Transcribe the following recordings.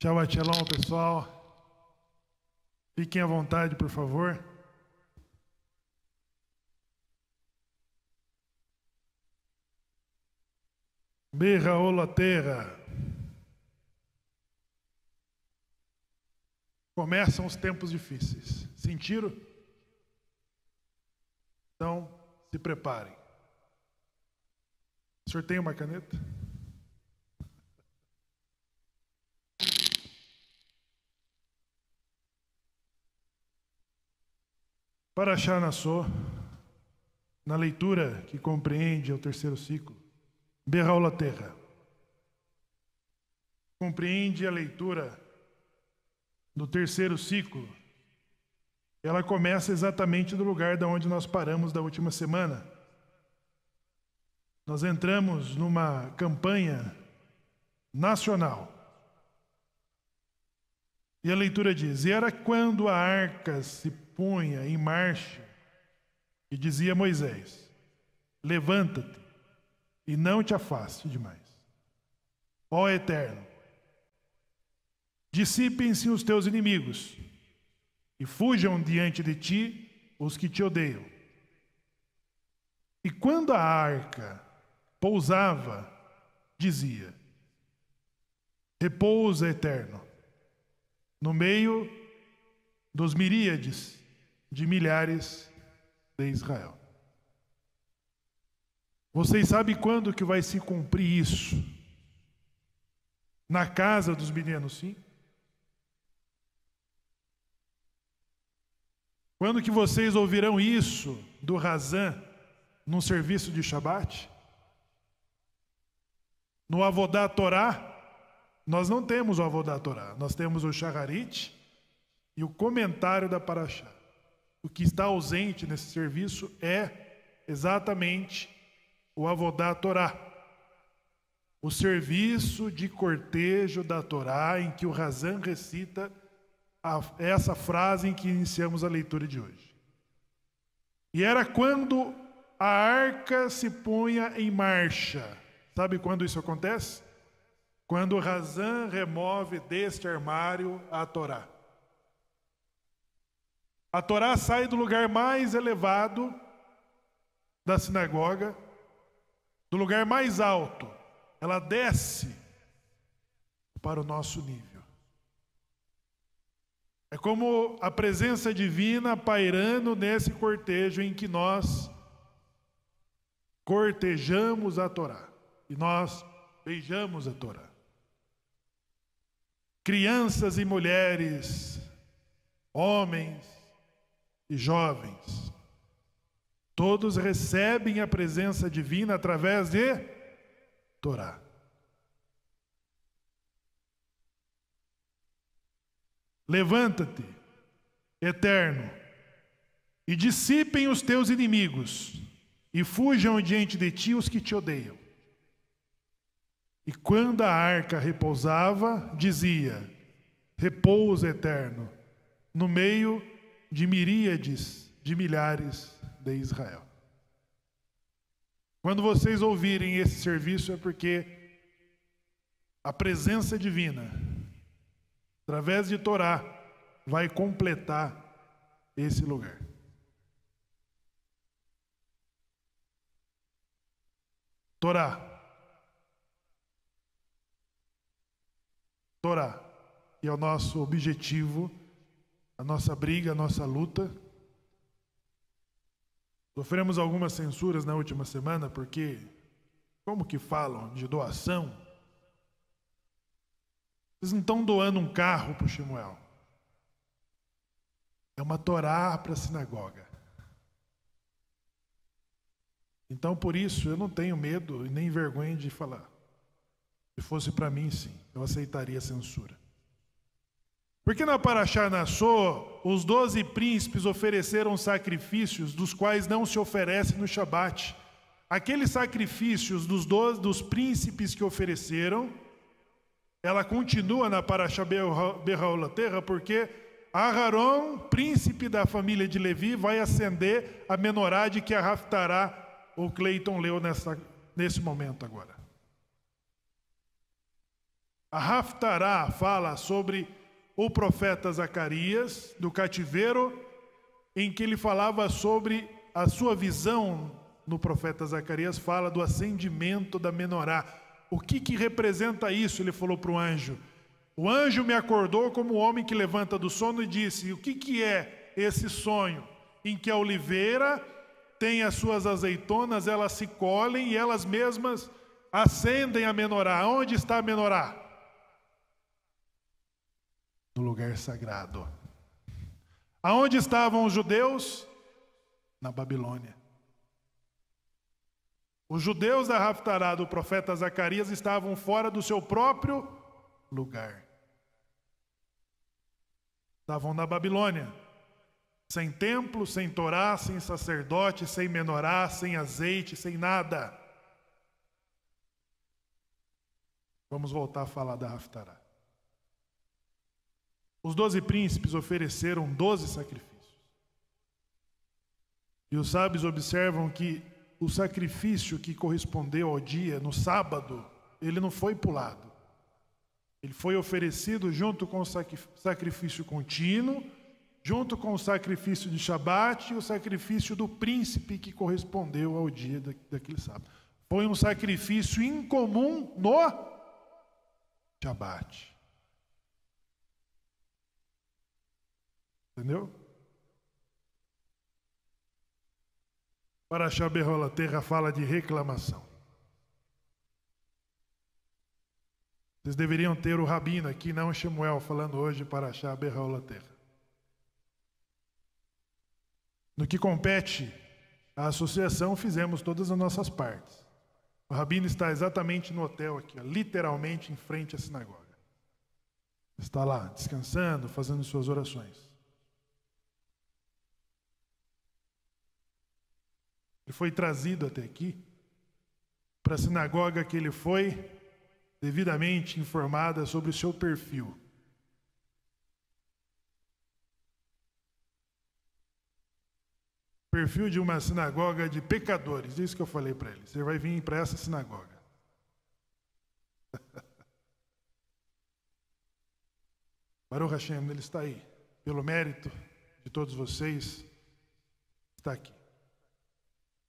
Shabbat Shalom, pessoal. Fiquem à vontade, por favor. Berraola terra. Começam os tempos difíceis. Sentiram? Então, se preparem. O senhor tem uma caneta? Parashá Nassó, na leitura que compreende o terceiro ciclo, Berraola terra. Compreende a leitura do terceiro ciclo. Ela começa exatamente do lugar da onde nós paramos da última semana. Nós entramos numa campanha nacional. E a leitura diz: e era quando a arca se punha em marcha, e dizia Moisés: levanta-te e não te afaste demais. Ó Eterno, dissipem-se os teus inimigos e fujam diante de ti os que te odeiam. E quando a arca pousava, dizia: repousa, Eterno, no meio dos miríades de milhares de Israel. Vocês sabem quando que vai se cumprir isso? Na casa dos meninos, sim? Quando que vocês ouvirão isso do Razan num serviço de Shabat? No Avodá Torá, nós não temos o Avodá Torá, nós temos o Shacharit e o comentário da Parashá. O que está ausente nesse serviço é exatamente o Avodá Torá, o serviço de cortejo da Torá, em que o Razan recita essa frase em que iniciamos a leitura de hoje. E era quando a arca se punha em marcha. Sabe quando isso acontece? Quando o Razan remove deste armário a Torá. A Torá sai do lugar mais elevado da sinagoga, do lugar mais alto. Ela desce para o nosso nível. É como a presença divina pairando nesse cortejo em que nós cortejamos a Torá. E nós beijamos a Torá. Crianças e mulheres, homens e jovens, todos recebem a presença divina através de Torá. Levanta-te, Eterno, e dissipem os teus inimigos, e fujam diante de ti os que te odeiam. E quando a arca repousava, dizia: repousa, Eterno, no meio de miríades de milhares de Israel. Quando vocês ouvirem esse serviço, é porque a presença divina, através de Torá, vai completar esse lugar. Torá. Torá. E é o nosso objetivo, a nossa briga, a nossa luta. Sofremos algumas censuras na última semana, porque como que falam de doação? Vocês não estão doando um carro para o Shemuel. É uma Torá para a sinagoga. Então, por isso, eu não tenho medo e nem vergonha de falar. Se fosse para mim, sim, eu aceitaria a censura. Porque na Parashá Nassó, os 12 príncipes ofereceram sacrifícios dos quais não se oferece no Shabat. Aqueles sacrifícios dos príncipes que ofereceram, ela continua na Parashá Berraola terra, porque Aharon, príncipe da família de Levi, vai acender a menorá de que a Haftará, o Cleiton leu nesse momento agora. A Haftará fala sobre o profeta Zacarias, do cativeiro, em que ele falava sobre a sua visão. No profeta Zacarias fala do acendimento da menorá. O que representa isso? Ele falou para o anjo. O anjo me acordou como o homem que levanta do sono e disse: o que é esse sonho? Em que a oliveira tem as suas azeitonas, elas se colhem e elas mesmas acendem a menorá. Onde está a menorá? No lugar sagrado. Aonde estavam os judeus? Na Babilônia. Os judeus da Haftará do profeta Zacarias estavam fora do seu próprio lugar. Estavam na Babilônia. Sem templo, sem Torá, sem sacerdote, sem menorá, sem azeite, sem nada. Vamos voltar a falar da Haftará. Os 12 príncipes ofereceram 12 sacrifícios. E os sábios observam que o sacrifício que correspondeu ao dia, no sábado, ele não foi pulado. Ele foi oferecido junto com o sacrifício contínuo, junto com o sacrifício de Shabat e o sacrifício do príncipe que correspondeu ao dia daquele sábado. Foi um sacrifício incomum no Shabat. Entendeu? Parashá Beholat Terra fala de reclamação. Vocês deveriam ter o Rabino aqui, não o Shemuel, falando hoje Parashá Beholat Terra. No que compete à associação, fizemos todas as nossas partes. O Rabino está exatamente no hotel aqui, ó, literalmente em frente à sinagoga. Está lá, descansando, fazendo suas orações. Ele foi trazido até aqui, para a sinagoga que ele foi devidamente informada sobre o seu perfil. Perfil de uma sinagoga de pecadores, isso que eu falei para ele. Você vai vir para essa sinagoga. Baruch Hashem, ele está aí. Pelo mérito de todos vocês, está aqui.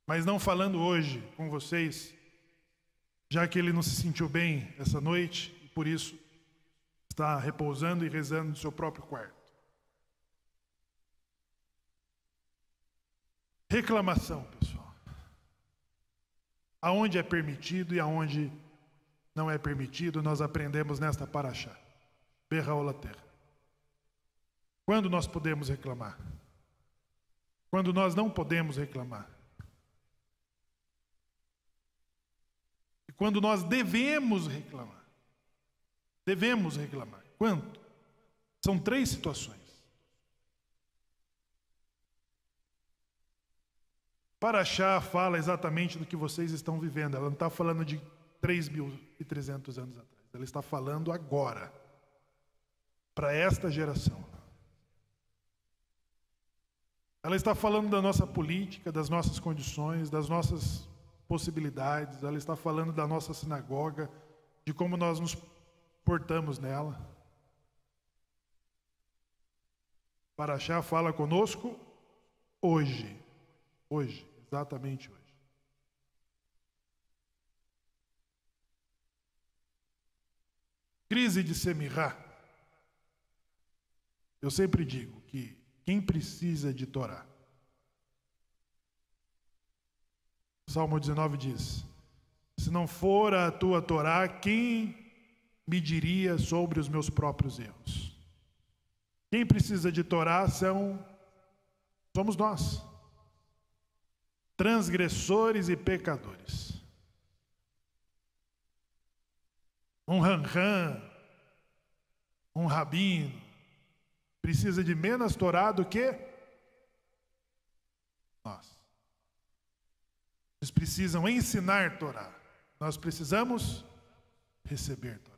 Mas não falando hoje com vocês, já que ele não se sentiu bem essa noite, e por isso está repousando e rezando no seu próprio quarto. Reclamação, pessoal. Aonde é permitido e aonde não é permitido, nós aprendemos nesta Parashá. Beholat Terra. Quando nós podemos reclamar? Quando nós não podemos reclamar? E quando nós devemos reclamar? Devemos reclamar. Quanto? São 3 situações. Parashá fala exatamente do que vocês estão vivendo. Ela não está falando de 3.300 anos atrás. Ela está falando agora. Para esta geração. Ela está falando da nossa política, das nossas condições, das nossas possibilidades. Ela está falando da nossa sinagoga, de como nós nos portamos nela. Parashá fala conosco hoje. Hoje, exatamente hoje. Crise de Semirá. Eu sempre digo que quem precisa de Torá? Salmo 19 diz: se não for a tua Torá, quem me diria sobre os meus próprios erros? Quem precisa de Torá somos nós. Transgressores e pecadores. Um ran-ran, um rabino, precisa de menos Torá do que nós. Eles precisam ensinar Torá. Nós precisamos receber Torá.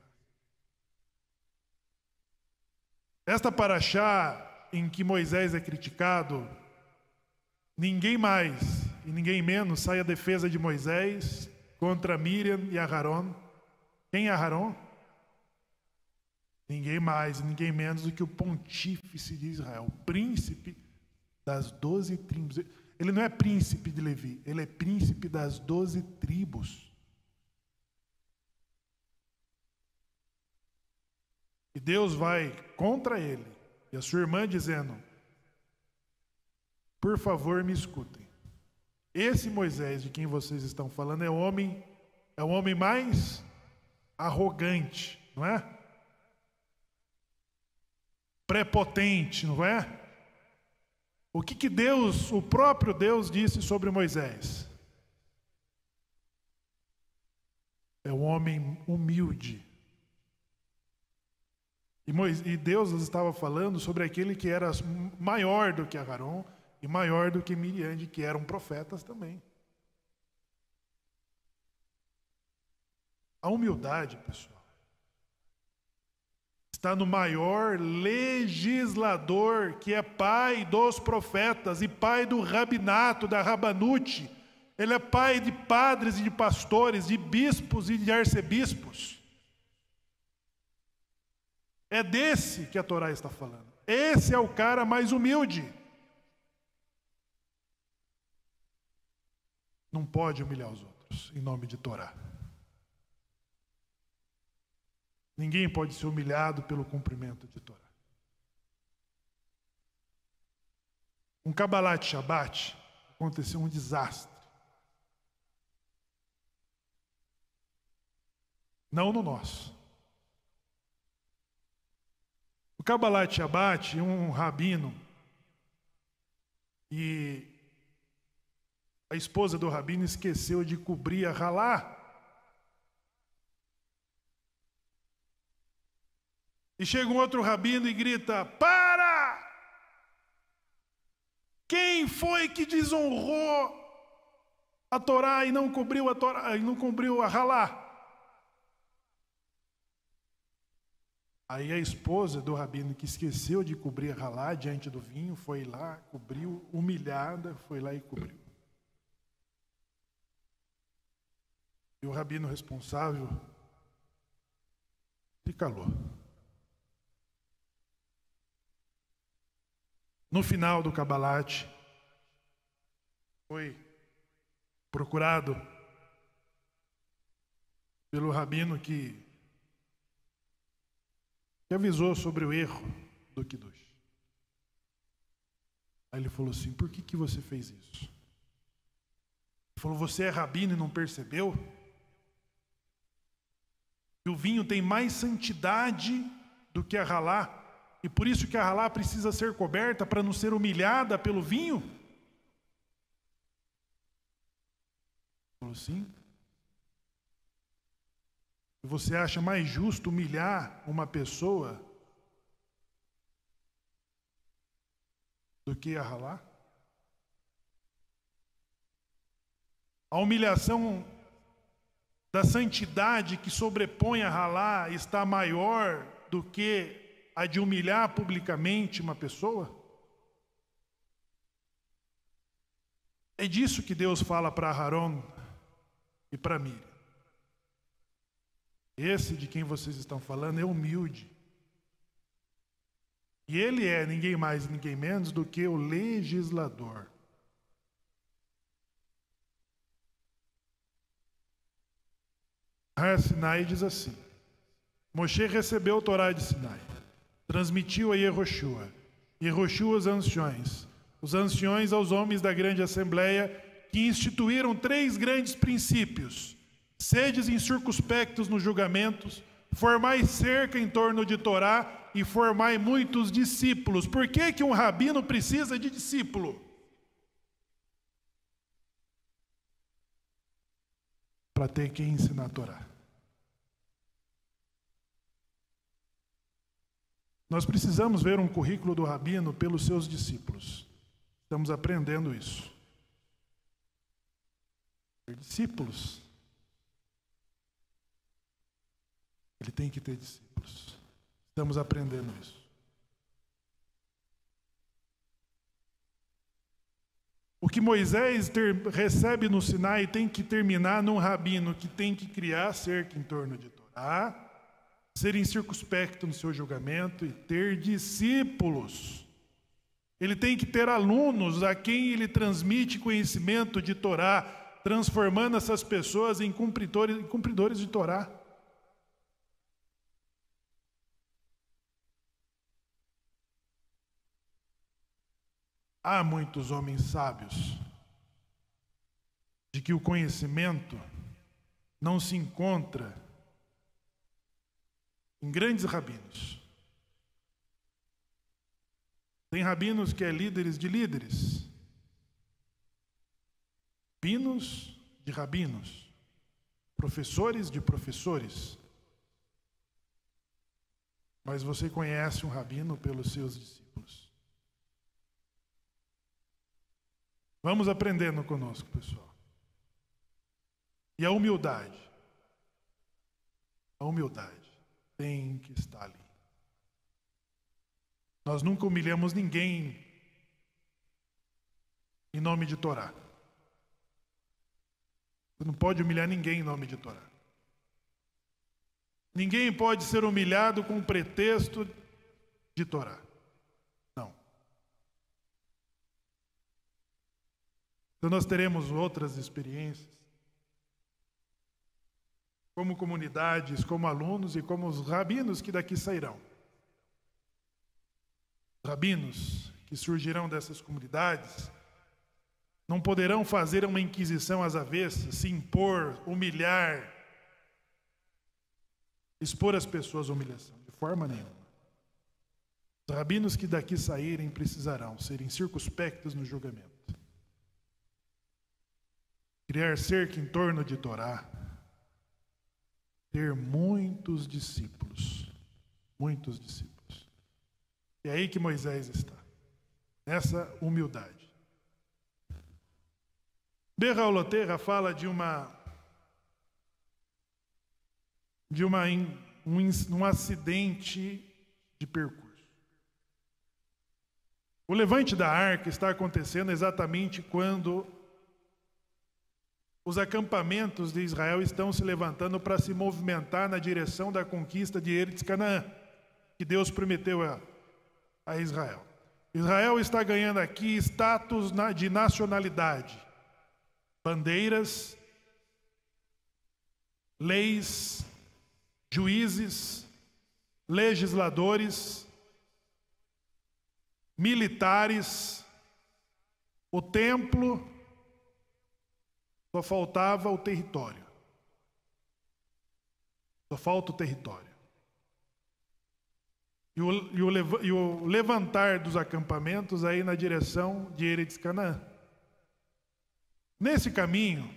Esta Parashá em que Moisés é criticado, ninguém mais e ninguém menos sai a defesa de Moisés contra Miriam e Aharon. Quem é Aharon? ninguém mais, ninguém menos do que o pontífice de Israel, o príncipe das 12 tribos. Ele não é príncipe de Levi, ele é príncipe das 12 tribos. E Deus vai contra ele. E a sua irmã dizendo: por favor, me escutem. Esse Moisés de quem vocês estão falando é o homem mais arrogante, não é? Prepotente, não é? O que Deus, o próprio Deus, disse sobre Moisés? É um homem humilde. E Deus estava falando sobre aquele que era maior do que Aarão e maior do que Miriam, que eram profetas também. A humildade, pessoal, está no maior legislador, que é pai dos profetas e pai do rabinato, da rabanute. Ele é pai de padres e de pastores, de bispos e de arcebispos. É desse que a Torá está falando. Esse é o cara mais humilde. Não pode humilhar os outros em nome de Torá. Ninguém pode ser humilhado pelo cumprimento de Torá. Com Kabbalat Shabbat aconteceu um desastre. Não no nosso. O Kabbalat Shabbat, um rabino, e a esposa do rabino esqueceu de cobrir a halá. E chega um outro rabino e grita: para! Quem foi que desonrou a Torá e não cobriu a Torá, e não cobriu a halá? Aí a esposa do rabino, que esqueceu de cobrir a halá diante do vinho, foi lá, cobriu, humilhada, foi lá e cobriu. E o rabino responsável se calou. No final do Kabbalat, foi procurado pelo rabino que avisou sobre o erro do Kiddush. Aí ele falou assim: por que você fez isso? Ele falou: você é rabino e não percebeu? Que o vinho tem mais santidade do que a halá, e por isso que a halá precisa ser coberta para não ser humilhada pelo vinho? Ele falou: sim. E você acha mais justo humilhar uma pessoa do que a halá? A humilhação da santidade que sobrepõe a halá está maior do que a de humilhar publicamente uma pessoa? É disso que Deus fala para Aarão e para Miriam. Esse de quem vocês estão falando é humilde. E ele é ninguém mais, ninguém menos do que o legislador. Har Sinai diz assim: Moshe recebeu a Torá de Sinai, transmitiu a Yehoshua, Yehoshua os anciões aos homens da grande assembleia, que instituíram 3 grandes princípios: sedes incircunspectos nos julgamentos, formai cerca em torno de Torá e formai muitos discípulos. Por que um rabino precisa de discípulo? Para ter quem ensinar a Torá. Nós precisamos ver um currículo do rabino pelos seus discípulos. Estamos aprendendo isso. Ter discípulos. Ele tem que ter discípulos. Estamos aprendendo isso. O que Moisés recebe no Sinai tem que terminar num rabino que tem que criar cerca em torno de Torá serem circunspectos no seu julgamento e ter discípulos. Ele tem que ter alunos a quem ele transmite conhecimento de Torá, transformando essas pessoas em cumpridores de Torá. Há muitos homens sábios de que o conhecimento não se encontra em grandes rabinos. Tem rabinos que é líderes de líderes, rabinos de rabinos, professores de professores. Mas você conhece um rabino pelos seus discípulos. Vamos aprendendo conosco, pessoal. E a humildade tem que estar ali. Nós nunca humilhamos ninguém em nome de Torá. Você não pode humilhar ninguém em nome de Torá. Ninguém pode ser humilhado com pretexto de Torá. Não. Então nós teremos outras experiências, como comunidades, como alunos e como os rabinos que daqui sairão. Rabinos que surgirão dessas comunidades não poderão fazer uma inquisição às avessas, se impor, humilhar, expor as pessoas à humilhação, de forma nenhuma. Os rabinos que daqui saírem precisarão serem circunspectos no julgamento. Criar cerca em torno de Torá, ter muitos discípulos, muitos discípulos. É aí que Moisés está, nessa humildade. Berraoloterra fala de um acidente de percurso. O levante da arca está acontecendo exatamente quando os acampamentos de Israel estão se levantando para se movimentar na direção da conquista de Eretz Canaã, que Deus prometeu a Israel. Israel está ganhando aqui status de nacionalidade, bandeiras, leis, juízes, legisladores, militares, o templo. Só faltava o território. Só falta o território. E o levantar dos acampamentos aí na direção de Eretz Canaã. Nesse caminho,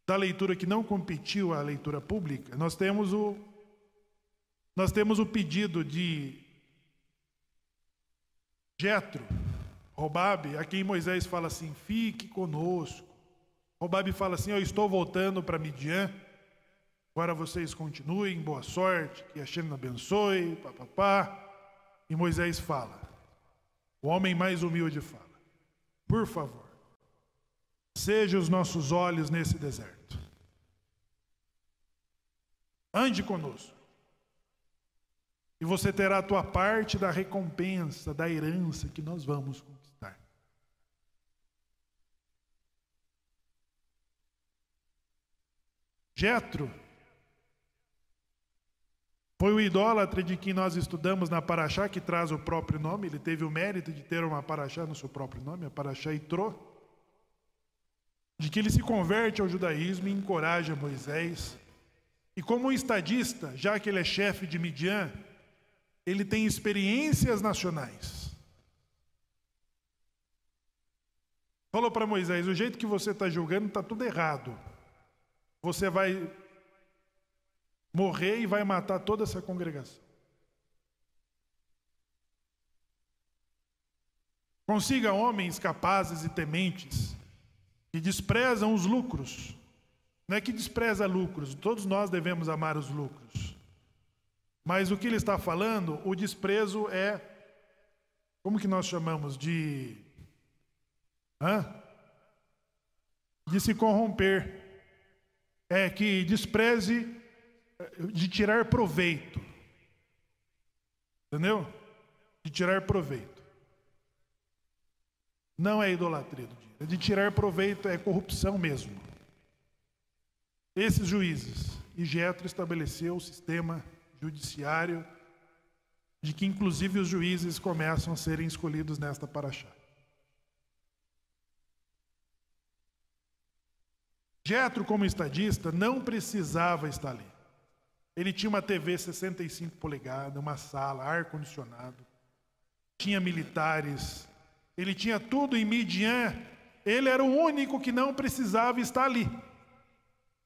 da leitura que não competiu à leitura pública, nós temos o pedido de Jetro, Robabe, a quem Moisés fala assim: fique conosco. Robabe fala assim: eu estou voltando para Midian, agora vocês continuem, boa sorte, que Hashem abençoe, papapá. E Moisés fala, o homem mais humilde fala: por favor, seja os nossos olhos nesse deserto. Ande conosco. E você terá a tua parte da recompensa, da herança que nós vamos conquistar. Jetro foi o idólatra de quem nós estudamos na Paraxá, que traz o próprio nome. Ele teve o mérito de ter uma Paraxá no seu próprio nome, a Paraxá Itró, de que ele se converte ao judaísmo e encoraja Moisés. E como um estadista, já que ele é chefe de Midian, ele tem experiências nacionais. Falou para Moisés: o jeito que você está julgando está tudo errado. Você vai morrer e vai matar toda essa congregação. Consiga homens capazes e tementes que desprezam os lucros. Não é que despreza lucros, todos nós devemos amar os lucros. Mas o que ele está falando, o desprezo é, como que nós chamamos? De se corromper. É que despreze de tirar proveito. Entendeu? De tirar proveito. Não é idolatria do dia. De tirar proveito é corrupção mesmo. Esses juízes. E Jetro estabeleceu o sistema judiciário de que inclusive os juízes começam a serem escolhidos nesta paraxá. Jetro, como estadista, não precisava estar ali. Ele tinha uma TV 65 polegadas, uma sala, ar-condicionado, tinha militares, ele tinha tudo em Midian. Ele era o único que não precisava estar ali,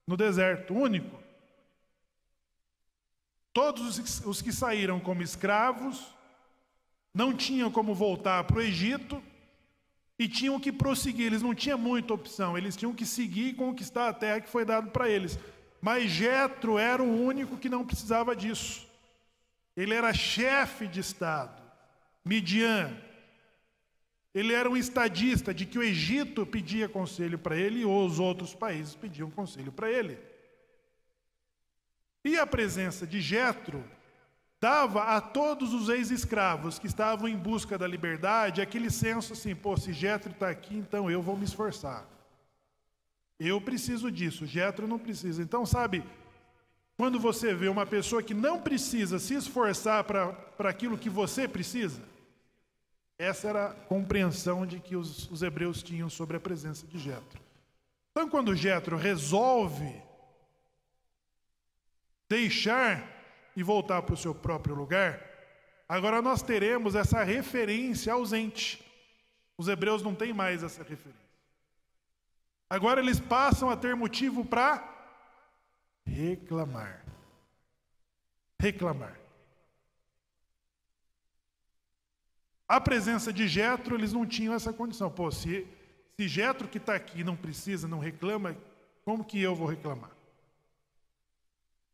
no deserto, único. Todos os que saíram como escravos não tinham como voltar para o Egito e tinham que prosseguir. Eles não tinham muita opção, eles tinham que seguir e conquistar a terra que foi dada para eles. Mas Jetro era o único que não precisava disso. Ele era chefe de estado. Midian. Ele era um estadista de que o Egito pedia conselho para ele e os outros países pediam conselho para ele. E a presença de Jetro dava a todos os ex-escravos que estavam em busca da liberdade aquele senso assim, pô, se Jetro está aqui, então eu vou me esforçar. Eu preciso disso, Jetro não precisa. Então, sabe, quando você vê uma pessoa que não precisa se esforçar para aquilo que você precisa, essa era a compreensão de que os hebreus tinham sobre a presença de Jetro. Então, quando Jetro resolve deixar e voltar para o seu próprio lugar, agora nós teremos essa referência ausente. Os hebreus não têm mais essa referência. Agora eles passam a ter motivo para reclamar. Reclamar. A presença de Jetro, eles não tinham essa condição. Pô, se Jetro que está aqui não precisa, não reclama, como que eu vou reclamar?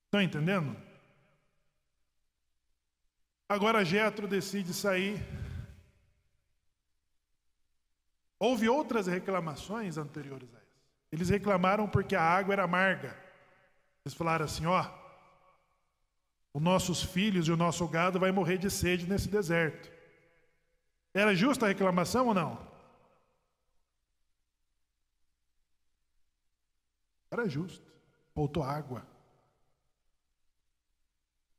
Estão entendendo? Agora Jetro decide sair. Houve outras reclamações anteriores a essa. Eles reclamaram porque a água era amarga. Eles falaram assim, ó, os nossos filhos e o nosso gado vai morrer de sede nesse deserto. Era justa a reclamação ou não? Era justo. Faltou água.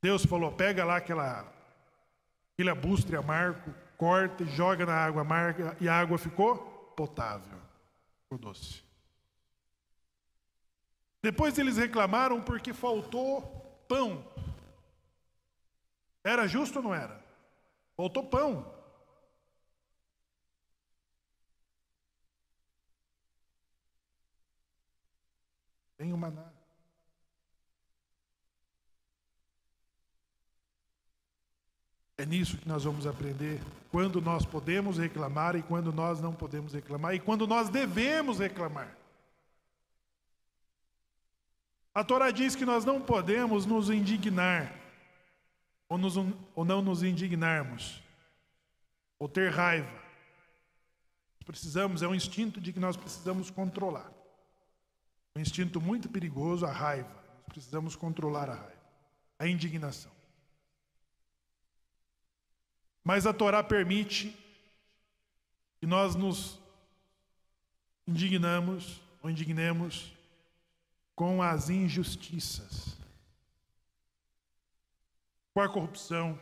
Deus falou, pega lá aquele abustre amargo, corta e joga na água amarga, e a água ficou potável, ficou doce. Depois eles reclamaram porque faltou pão. Era justo ou não era? Faltou pão. Tem o maná. É nisso que nós vamos aprender quando nós podemos reclamar e quando nós não podemos reclamar e quando nós devemos reclamar. A Torá diz que nós não podemos nos indignar ou não nos indignarmos ou ter raiva. É um instinto de que nós precisamos controlar. Um instinto muito perigoso, a raiva. Nós precisamos controlar a raiva, a indignação. Mas a Torá permite que nós nos indignemos com as injustiças, com a corrupção,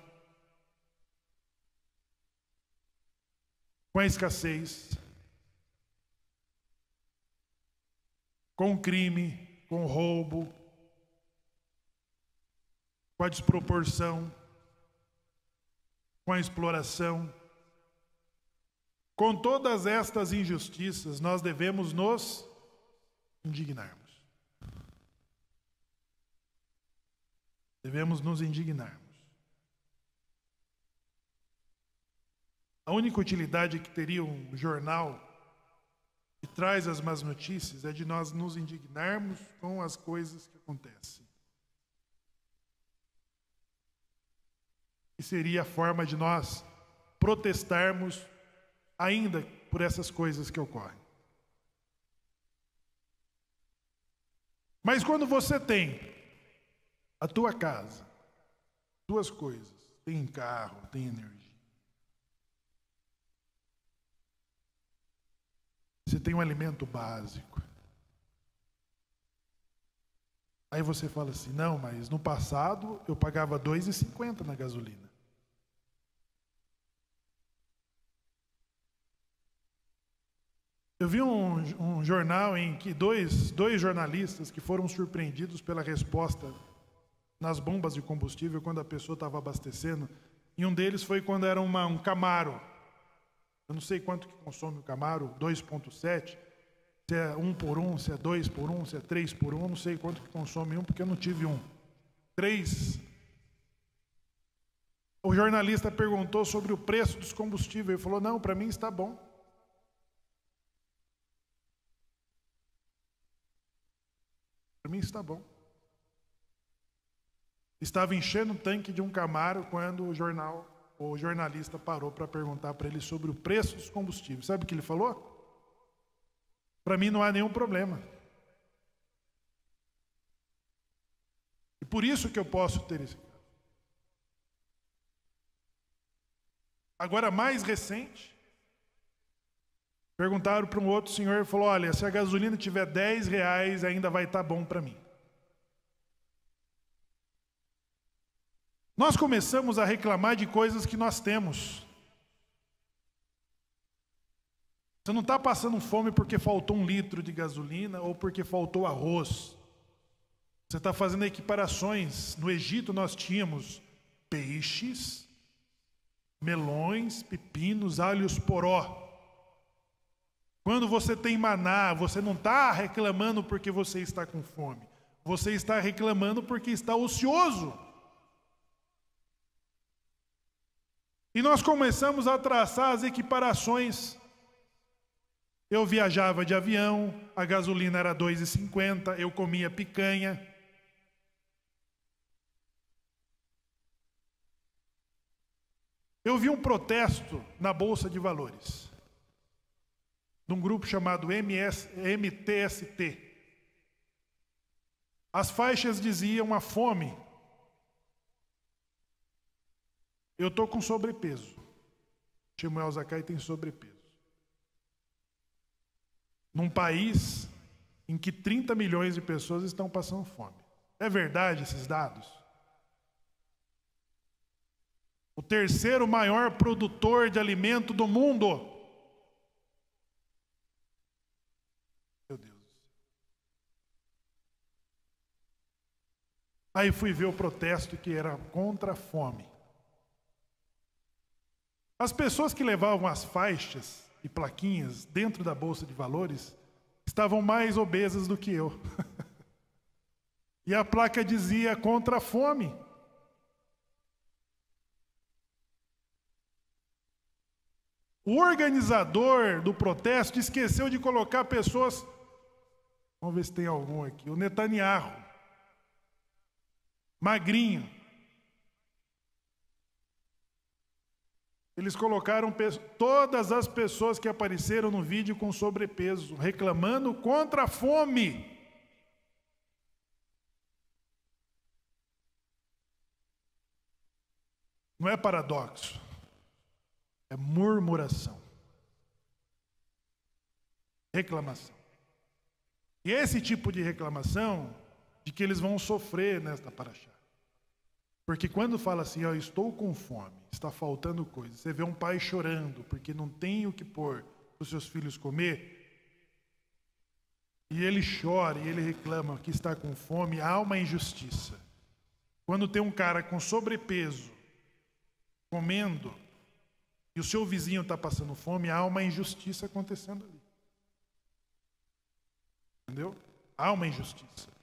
com a escassez, com o crime, com o roubo, com a desproporção, com a exploração. Com todas estas injustiças, nós devemos nos indignarmos. Devemos nos indignarmos. A única utilidade que teria um jornal que traz as más notícias é de nós nos indignarmos com as coisas que acontecem. E seria a forma de nós protestarmos ainda por essas coisas que ocorrem. Mas quando você tem A tua casa, duas coisas, tem carro, tem energia. Você tem um alimento básico. Aí você fala assim, não, mas no passado eu pagava R$ 2,50 na gasolina. Eu vi um jornal em que dois jornalistas que foram surpreendidos pela resposta nas bombas de combustível quando a pessoa estava abastecendo, e um deles foi quando era um Camaro. Eu não sei quanto que consome o Camaro, 2,7, se é 1 por 1, se é 2 por 1, se é 3 por 1, eu não sei quanto que consome um, porque eu não tive um. 3. O jornalista perguntou sobre o preço dos combustíveis, ele falou, não, para mim está bom. Para mim está bom. Estava enchendo o tanque de um Camaro quando o jornalista parou para perguntar para ele sobre o preço dos combustíveis. Sabe o que ele falou? Para mim não há nenhum problema. E por isso que eu posso ter esse carro. Agora, mais recente, perguntaram para um outro senhor e falou, olha, se a gasolina tiver R$ 10, ainda vai estar bom para mim. Nós começamos a reclamar de coisas que nós temos. Você não está passando fome porque faltou 1 litro de gasolina ou porque faltou arroz. Você está fazendo equiparações. No Egito nós tínhamos peixes, melões, pepinos, alhos poró. Quando você tem maná, você não está reclamando porque você está com fome. Você está reclamando porque está ocioso. E nós começamos a traçar as equiparações. Eu viajava de avião, a gasolina era R$ 2,50, eu comia picanha. Eu vi um protesto na Bolsa de Valores, de um grupo chamado MTST. As faixas diziam a fome. Eu estou com sobrepeso. Shemuel Zakai tem sobrepeso. Num país em que 30 milhões de pessoas estão passando fome. É verdade esses dados? O terceiro maior produtor de alimento do mundo. Meu Deus. Aí fui ver o protesto que era contra a fome. As pessoas que levavam as faixas e plaquinhas dentro da Bolsa de Valores estavam mais obesas do que eu. E a placa dizia contra a fome. O organizador do protesto esqueceu de colocar pessoas... Vamos ver se tem algum aqui. O Netanyahu. Magrinho. Eles colocaram todas as pessoas que apareceram no vídeo com sobrepeso, reclamando contra a fome. Não é paradoxo, é murmuração, reclamação. E esse tipo de reclamação de que eles vão sofrer nesta paraxá. Porque quando fala assim, ó, estou com fome, está faltando coisa, você vê um pai chorando porque não tem o que pôr para os seus filhos comer, e ele chora e ele reclama que está com fome, há uma injustiça. Quando tem um cara com sobrepeso, comendo, e o seu vizinho está passando fome, há uma injustiça acontecendo ali. Entendeu? Há uma injustiça.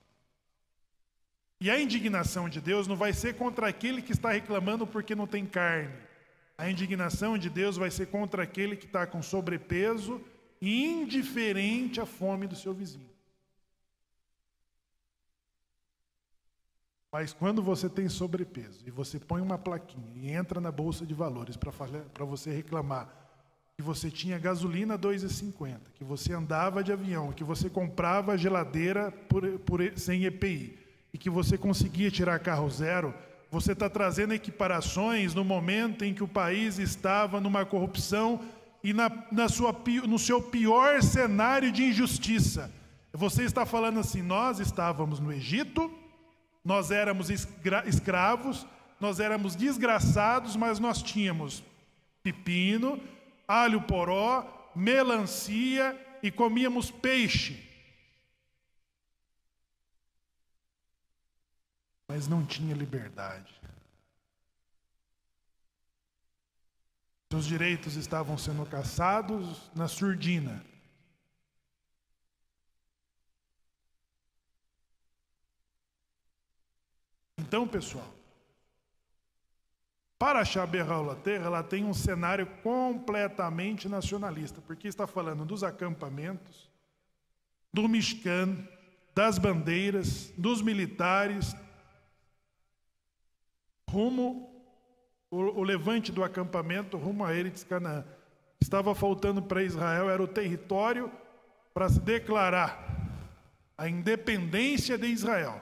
E a indignação de Deus não vai ser contra aquele que está reclamando porque não tem carne. A indignação de Deus vai ser contra aquele que está com sobrepeso e indiferente à fome do seu vizinho. Mas quando você tem sobrepeso e você põe uma plaquinha e entra na Bolsa de Valores para você reclamar que você tinha gasolina 2,50, que você andava de avião, que você comprava geladeira sem EPI, e que você conseguia tirar carro zero, você está trazendo equiparações no momento em que o país estava numa corrupção e no seu pior cenário de injustiça. Você está falando assim: nós estávamos no Egito, nós éramos escravos, nós éramos desgraçados, mas nós tínhamos pepino, alho poró, melancia e comíamos peixe. Mas não tinha liberdade. Seus direitos estavam sendo caçados na surdina. Então, pessoal, Parashá Beha'u'llah, ela tem um cenário completamente nacionalista, porque está falando dos acampamentos, do Mishkan, das bandeiras, dos militares, rumo o levante do acampamento rumo a Eretz Canaã. Estava faltando para Israel, era o território para se declarar a independência de Israel.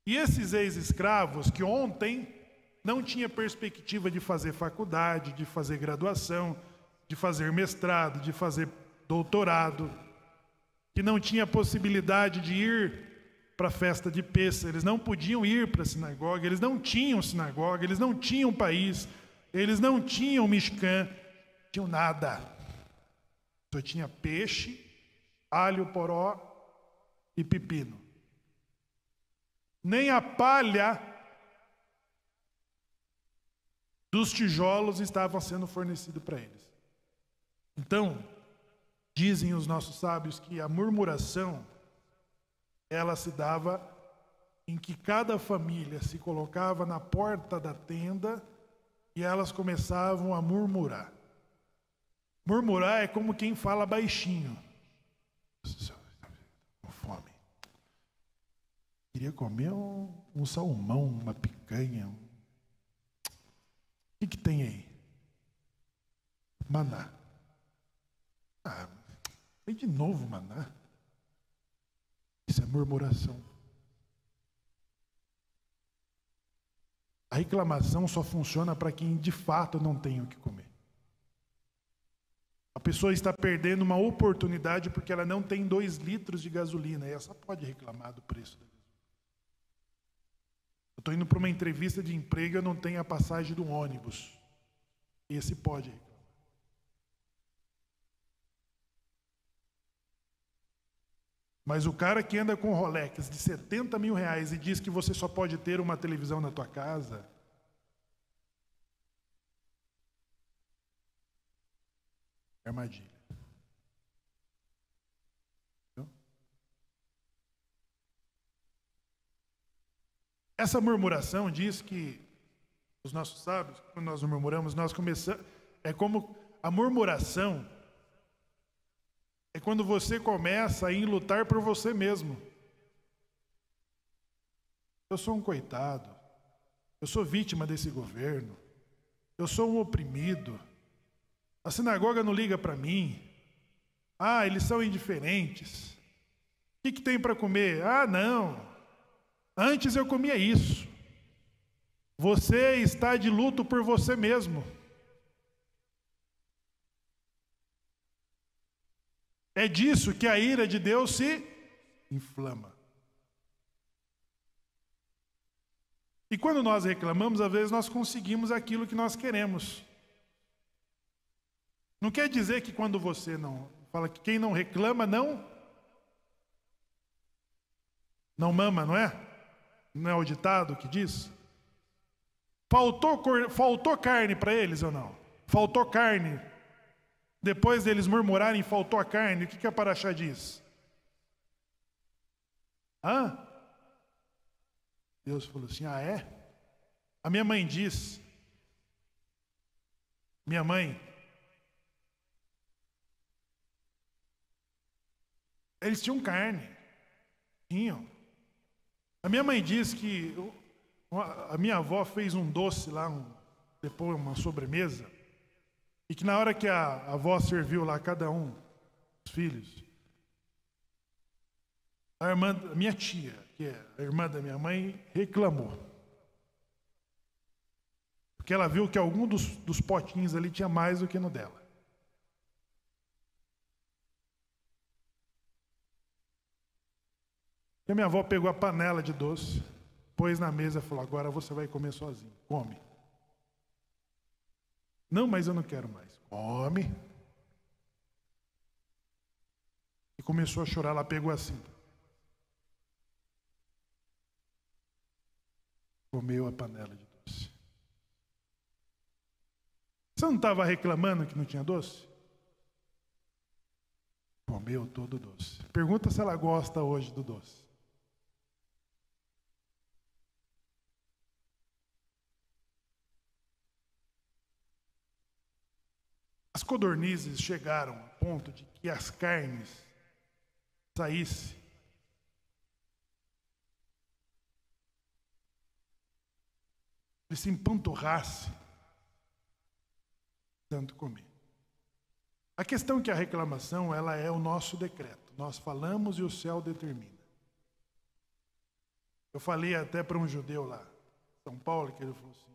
E esses ex-escravos que ontem não tinha perspectiva de fazer faculdade, de fazer graduação, de fazer mestrado, de fazer doutorado, que não tinha possibilidade de ir para a festa de Pêssar, eles não podiam ir para a sinagoga, eles não tinham sinagoga, eles não tinham país, eles não tinham Mishkan, não tinham nada. Só tinha peixe, alho poró e pepino. Nem a palha dos tijolos estava sendo fornecido para eles. Então, dizem os nossos sábios que a murmuração, ela se dava em que cada família se colocava na porta da tenda e elas começavam a murmurar. Murmurar é como quem fala baixinho. Estou com fome. Queria comer um salmão, uma picanha. O que tem aí? Maná. Vem de novo maná. Isso é murmuração. A reclamação só funciona para quem de fato não tem o que comer. A pessoa está perdendo uma oportunidade porque ela não tem 2 litros de gasolina. E essa pode reclamar do preço da gasolina. Eu estou indo para uma entrevista de emprego e eu não tenho a passagem do ônibus. Esse pode reclamar. Mas o cara que anda com Rolex de 70 mil reais e diz que você só pode ter uma televisão na tua casa, é armadilha. Entendeu? Essa murmuração diz que os nossos sábios, quando nós murmuramos, nós começamos. É como a murmuração. É quando você começa a lutar por você mesmo. Eu sou um coitado. Eu sou vítima desse governo. Eu sou um oprimido. A sinagoga não liga para mim. Eles são indiferentes. O que tem para comer? Não. Antes eu comia isso. Você está de luto por você mesmo. É disso que a ira de Deus se inflama. E quando nós reclamamos, às vezes nós conseguimos aquilo que nós queremos. Não quer dizer que quando você não... Fala que quem não reclama não mama, não é? Não é o ditado que diz? Faltou carne para eles ou não? Faltou carne. Depois deles murmurarem, faltou a carne, o que a Parashá diz? Deus falou assim, é? A minha mãe diz, eles tinham carne, tinham. A minha mãe diz que a minha avó fez um doce lá, depois uma sobremesa, e que na hora que a avó serviu lá cada um, os filhos, a minha tia, que é a irmã da minha mãe, reclamou. Porque ela viu que algum dos potinhos ali tinha mais do que no dela. E a minha avó pegou a panela de doce, pôs na mesa e falou: agora você vai comer sozinho, come. Não, mas eu não quero mais. Come. E começou a chorar, ela pegou assim. Comeu a panela de doce. Você não estava reclamando que não tinha doce? Comeu todo o doce. Pergunta se ela gosta hoje do doce. As codornizes chegaram a ponto de que as carnes saíssem. Ele se empanturrasse tanto comer. A questão é que a reclamação, ela é o nosso decreto. Nós falamos e o céu determina. Eu falei até para um judeu lá, São Paulo, que ele falou assim: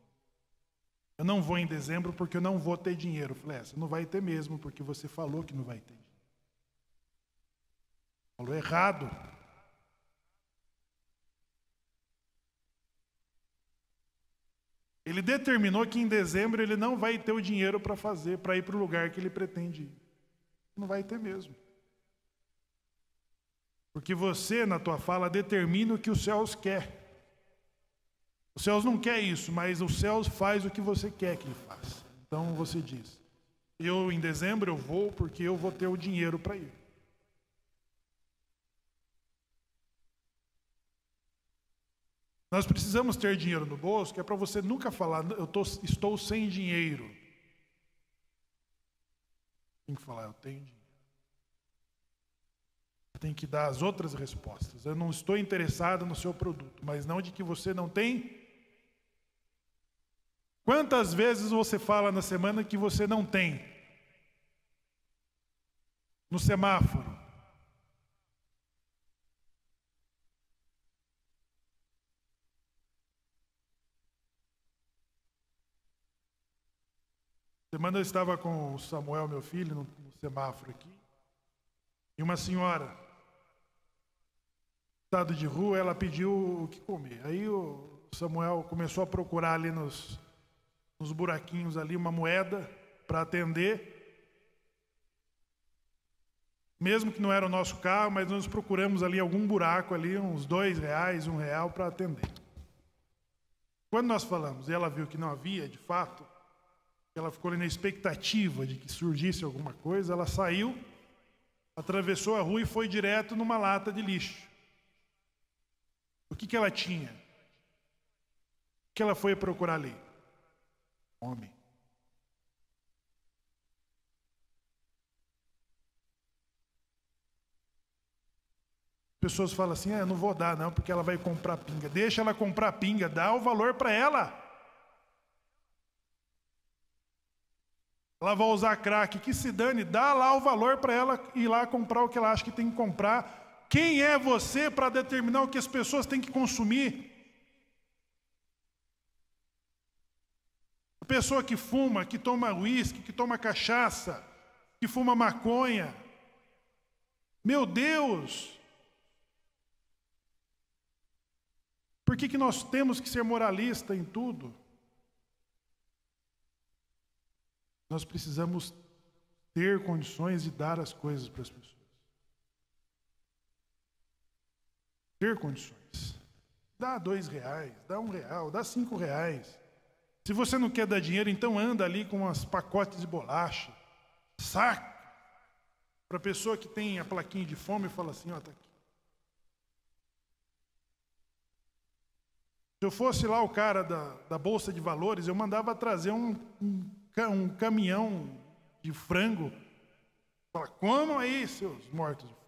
eu não vou em dezembro porque eu não vou ter dinheiro. Eu falei: você não vai ter mesmo, porque você falou que não vai ter dinheiro. Falou errado. Ele determinou que em dezembro ele não vai ter o dinheiro para fazer, para ir para o lugar que ele pretende ir. Não vai ter mesmo. Porque você, na tua fala, determina o que os céus quer. Os céus não quer isso, mas os céus faz o que você quer que ele faça. Então você diz: eu em dezembro eu vou porque eu vou ter o dinheiro para ir. Nós precisamos ter dinheiro no bolso, que é para você nunca falar: estou sem dinheiro. Tem que falar: eu tenho dinheiro. Tem que dar as outras respostas. Eu não estou interessado no seu produto, mas não de que você não tem. Quantas vezes você fala na semana que você não tem? No semáforo. Semana eu estava com o Samuel, meu filho, no semáforo aqui. E uma senhora, estado de rua, ela pediu o que comer. Aí o Samuel começou a procurar ali nos buraquinhos ali uma moeda para atender. Mesmo que não era o nosso carro, mas nós procuramos ali algum buraco ali, uns R$2, R$1 para atender. Quando nós falamos e ela viu que não havia, de fato, ela ficou ali na expectativa de que surgisse alguma coisa, ela saiu, atravessou a rua e foi direto numa lata de lixo. O que ela tinha? O que ela foi procurar ali? Fome. Pessoas falam assim: não vou dar não, porque ela vai comprar pinga. Deixa ela comprar pinga, dá o valor para ela. Ela vai usar crack, que se dane, dá lá o valor para ela ir lá comprar o que ela acha que tem que comprar. Quem é você para determinar o que as pessoas têm que consumir? A pessoa que fuma, que toma uísque, que toma cachaça, que fuma maconha. Meu Deus! Por que nós temos que ser moralistas em tudo? Nós precisamos ter condições de dar as coisas para as pessoas. Ter condições. Dá R$2, dá R$1, dá R$5. Se você não quer dar dinheiro, então anda ali com uns pacotes de bolacha. Saca. Para a pessoa que tem a plaquinha de fome e fala assim: ó, tá aqui. Se eu fosse lá o cara da Bolsa de Valores, eu mandava trazer um caminhão de frango. Fala: comam aí, seus mortos de fome.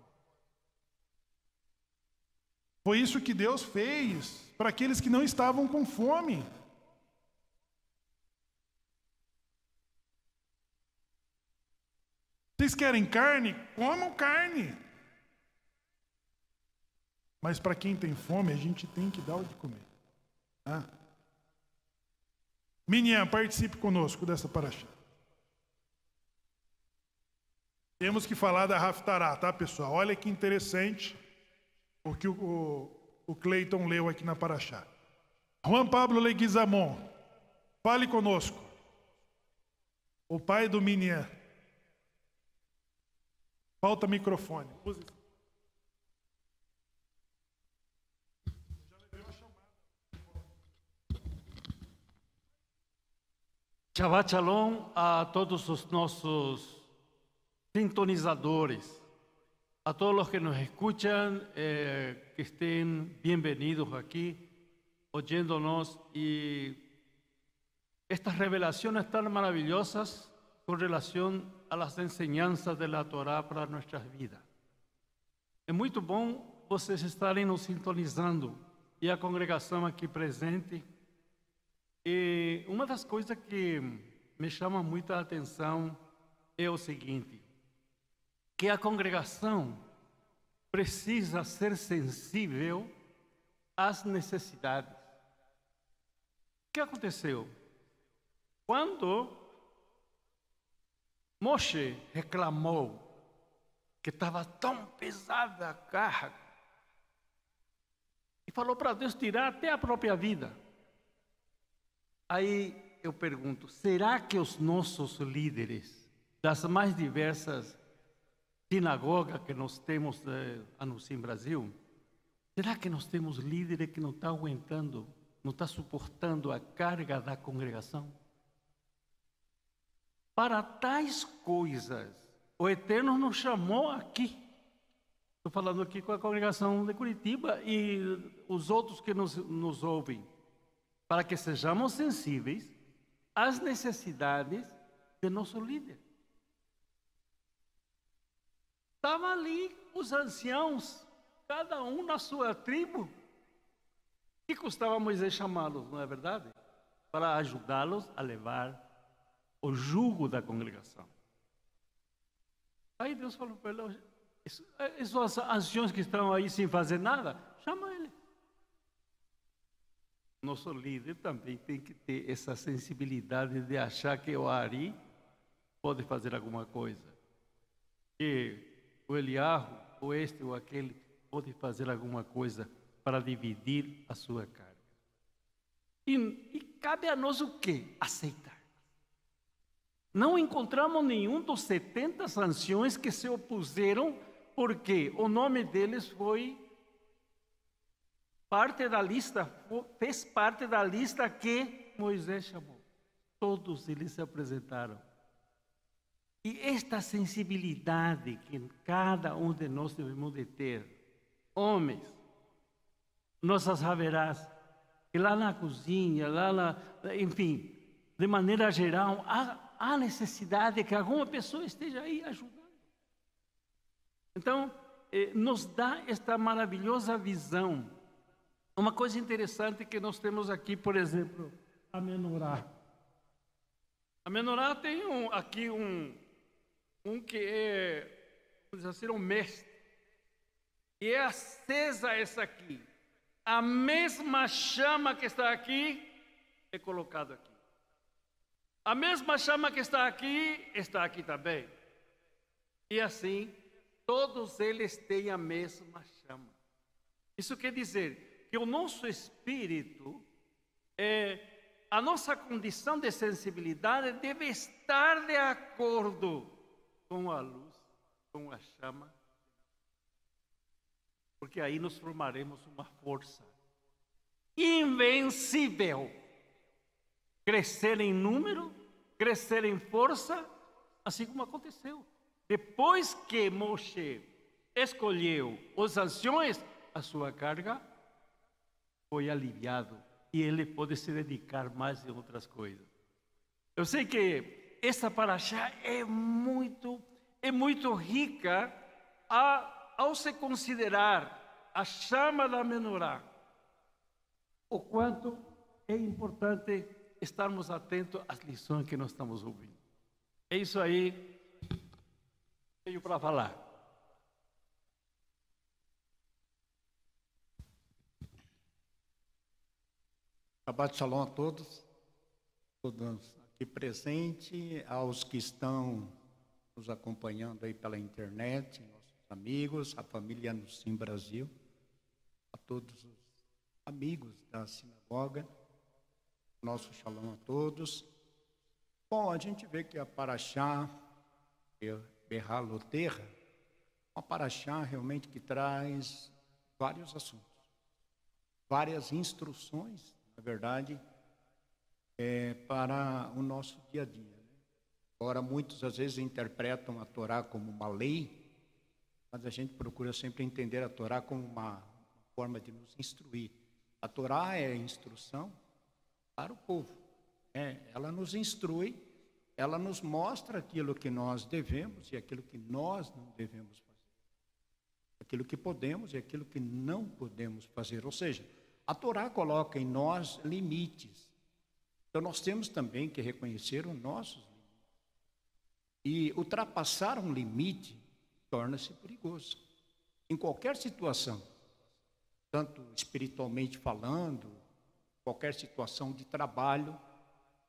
Foi isso que Deus fez para aqueles que não estavam com fome. Vocês querem carne? Comam carne. Mas para quem tem fome, a gente tem que dar o de comer. Tá? Minian, participe conosco dessa paraxá. Temos que falar da Haftará, tá, pessoal? Olha que interessante o que o Cleiton leu aqui na paraxá. Juan Pablo Leguizamon, fale conosco. O pai do Minian. Falta microfone. Shabbat Shalom a todos os nossos sintonizadores, a todos los que nos escuchan, que estén bienvenidos aquí, oyéndonos, y estas revelaciones tan maravillosas con relación a las enseñanzas de la Torá para nuestras vidas. É muito bom vocês estarem nos sintonizando e a congregação aqui presente. E uma das coisas que me chama muita atenção é o seguinte, que a congregação precisa ser sensível às necessidades. O que aconteceu? Quando Moshe reclamou que estava tão pesada a carga e falou para Deus tirar até a própria vida. Aí eu pergunto, será que os nossos líderes das mais diversas sinagogas que nós temos no Brasil, será que nós temos líderes que não estão aguentando, não estão suportando a carga da congregação? Para tais coisas, o Eterno nos chamou aqui. Estou falando aqui com a congregação de Curitiba e os outros que nos ouvem, para que sejamos sensíveis às necessidades de nosso líder. Estavam ali os anciãos, cada um na sua tribo. Que custava Moisés chamá-los, não é verdade? Para ajudá-los a levar o jugo da congregação. Aí Deus falou para ele, esses anciãos que estão aí sem fazer nada, chama ele. Nosso líder também tem que ter essa sensibilidade de achar que o Ari pode fazer alguma coisa, que o Eliarro, ou este ou aquele, pode fazer alguma coisa para dividir a sua carga. E cabe a nós o quê? Aceitar. Não encontramos nenhum dos 70 anciões que se opuseram, porque o nome deles foi parte da lista, fez parte da lista que Moisés chamou. Todos eles se apresentaram. E esta sensibilidade que cada um de nós devemos de ter, homens, nossas haverás, que lá na cozinha, enfim, de maneira geral, há necessidade que alguma pessoa esteja aí ajudando. Então, nos dá esta maravilhosa visão. Uma coisa interessante que nós temos aqui, por exemplo, a menorá. A menorá tem aqui um que é, vamos dizer assim, um mestre. E é acesa essa aqui. A mesma chama que está aqui é colocada aqui. A mesma chama que está aqui também. E assim, todos eles têm a mesma chama. Isso quer dizer que o nosso espírito, a nossa condição de sensibilidade deve estar de acordo com a luz, com a chama, porque aí nós formaremos uma força invencível. Crescer em número, crescer em força, assim como aconteceu. Depois que Moshe escolheu os anciões, a sua carga foi aliviado e ele pode se dedicar mais em outras coisas. Eu sei que essa paraxá é muito rica ao se considerar a chama da menorá, o quanto é importante estarmos atentos às lições que nós estamos ouvindo. É isso aí que tenho para falar. Shabbat Shalom a todos aqui presentes, aos que estão nos acompanhando aí pela internet, nossos amigos, a família no Sim Brasil, a todos os amigos da sinagoga, nosso Shalom a todos. Bom, a gente vê que a Paraxá Berhaloterra, uma Paraxá realmente que traz vários assuntos, várias instruções, na verdade, para o nosso dia a dia, né? Agora, muitos às vezes interpretam a Torá como uma lei, mas a gente procura sempre entender a Torá como uma forma de nos instruir. A Torá é instrução para o povo, ela nos instrui, ela nos mostra aquilo que nós devemos e aquilo que nós não devemos fazer, aquilo que podemos e aquilo que não podemos fazer. Ou seja, a Torá coloca em nós limites. Então nós temos também que reconhecer os nossos limites. E ultrapassar um limite torna-se perigoso. Em qualquer situação, tanto espiritualmente falando, qualquer situação de trabalho,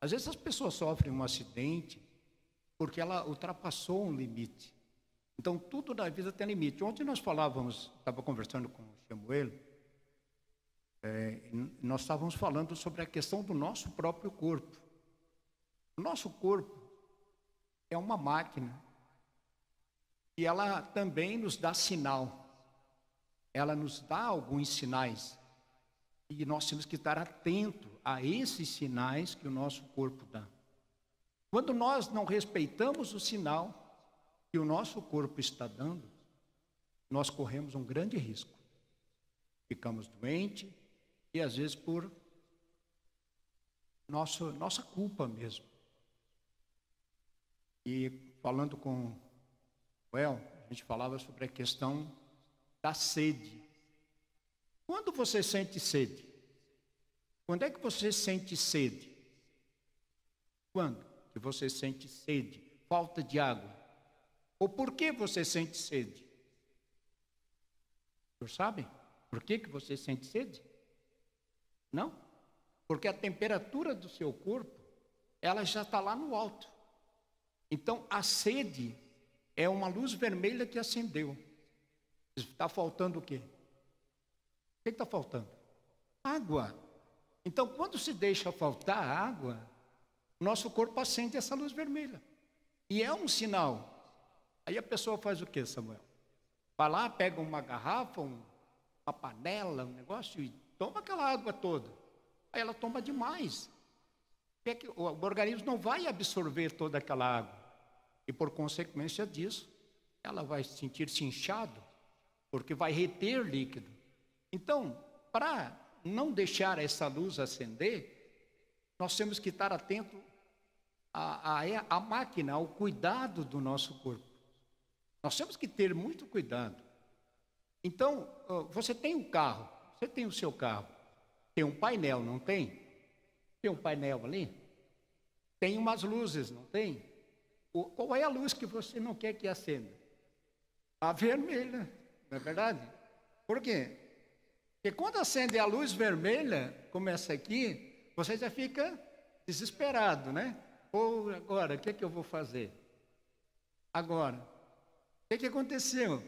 às vezes as pessoas sofrem um acidente porque ela ultrapassou um limite. Então tudo na vida tem limite. Ontem nós estava conversando com o Samuel, nós estávamos falando sobre a questão do nosso próprio corpo. O nosso corpo é uma máquina e ela também nos dá sinal. Ela nos dá alguns sinais e nós temos que estar atentos a esses sinais que o nosso corpo dá. Quando nós não respeitamos o sinal que o nosso corpo está dando, nós corremos um grande risco. Ficamos doentes e às vezes por nossa culpa mesmo. E falando com o El, a gente falava sobre a questão da sede. Quando você sente sede? Quando é que você sente sede? Quando que você sente sede? Falta de água? Ou por que você sente sede? O senhor sabe por que você sente sede? Não? Porque a temperatura do seu corpo, ela já está lá no alto. Então, a sede é uma luz vermelha que acendeu. Está faltando o quê? O que está faltando? Água. Então, quando se deixa faltar água, nosso corpo acende essa luz vermelha. E é um sinal. Aí a pessoa faz o quê, Samuel? Vai lá, pega uma garrafa, uma panela, um negócio e toma aquela água toda. Aí ela toma demais. O organismo não vai absorver toda aquela água. E por consequência disso, ela vai sentir-se inchado, porque vai reter líquido. Então, para não deixar essa luz acender, nós temos que estar atento à máquina, ao cuidado do nosso corpo. Nós temos que ter muito cuidado. Então, você tem um carro, você tem o seu carro, tem um painel, não tem? Tem um painel ali? Tem umas luzes, não tem? Qual é a luz que você não quer que acenda? A vermelha, não é verdade? Por quê? Porque quando acende a luz vermelha, como essa aqui, você já fica desesperado, né? Ou agora, o que é que eu vou fazer? Agora, o que aconteceu?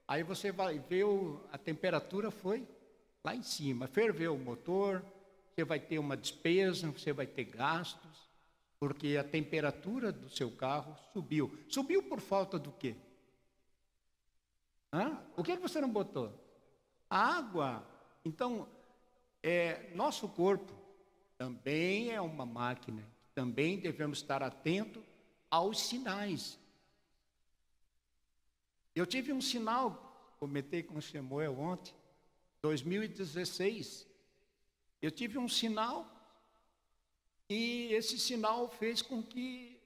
Aí você vai ver, a temperatura foi lá em cima, ferveu o motor, você vai ter uma despesa, você vai ter gastos, porque a temperatura do seu carro subiu. Subiu por falta do quê? O que você não botou? A água. Então, nosso corpo também é uma máquina, também devemos estar atentos aos sinais. Eu tive um sinal, comentei com o Samuel ontem, 2016. Eu tive um sinal e esse sinal fez com que,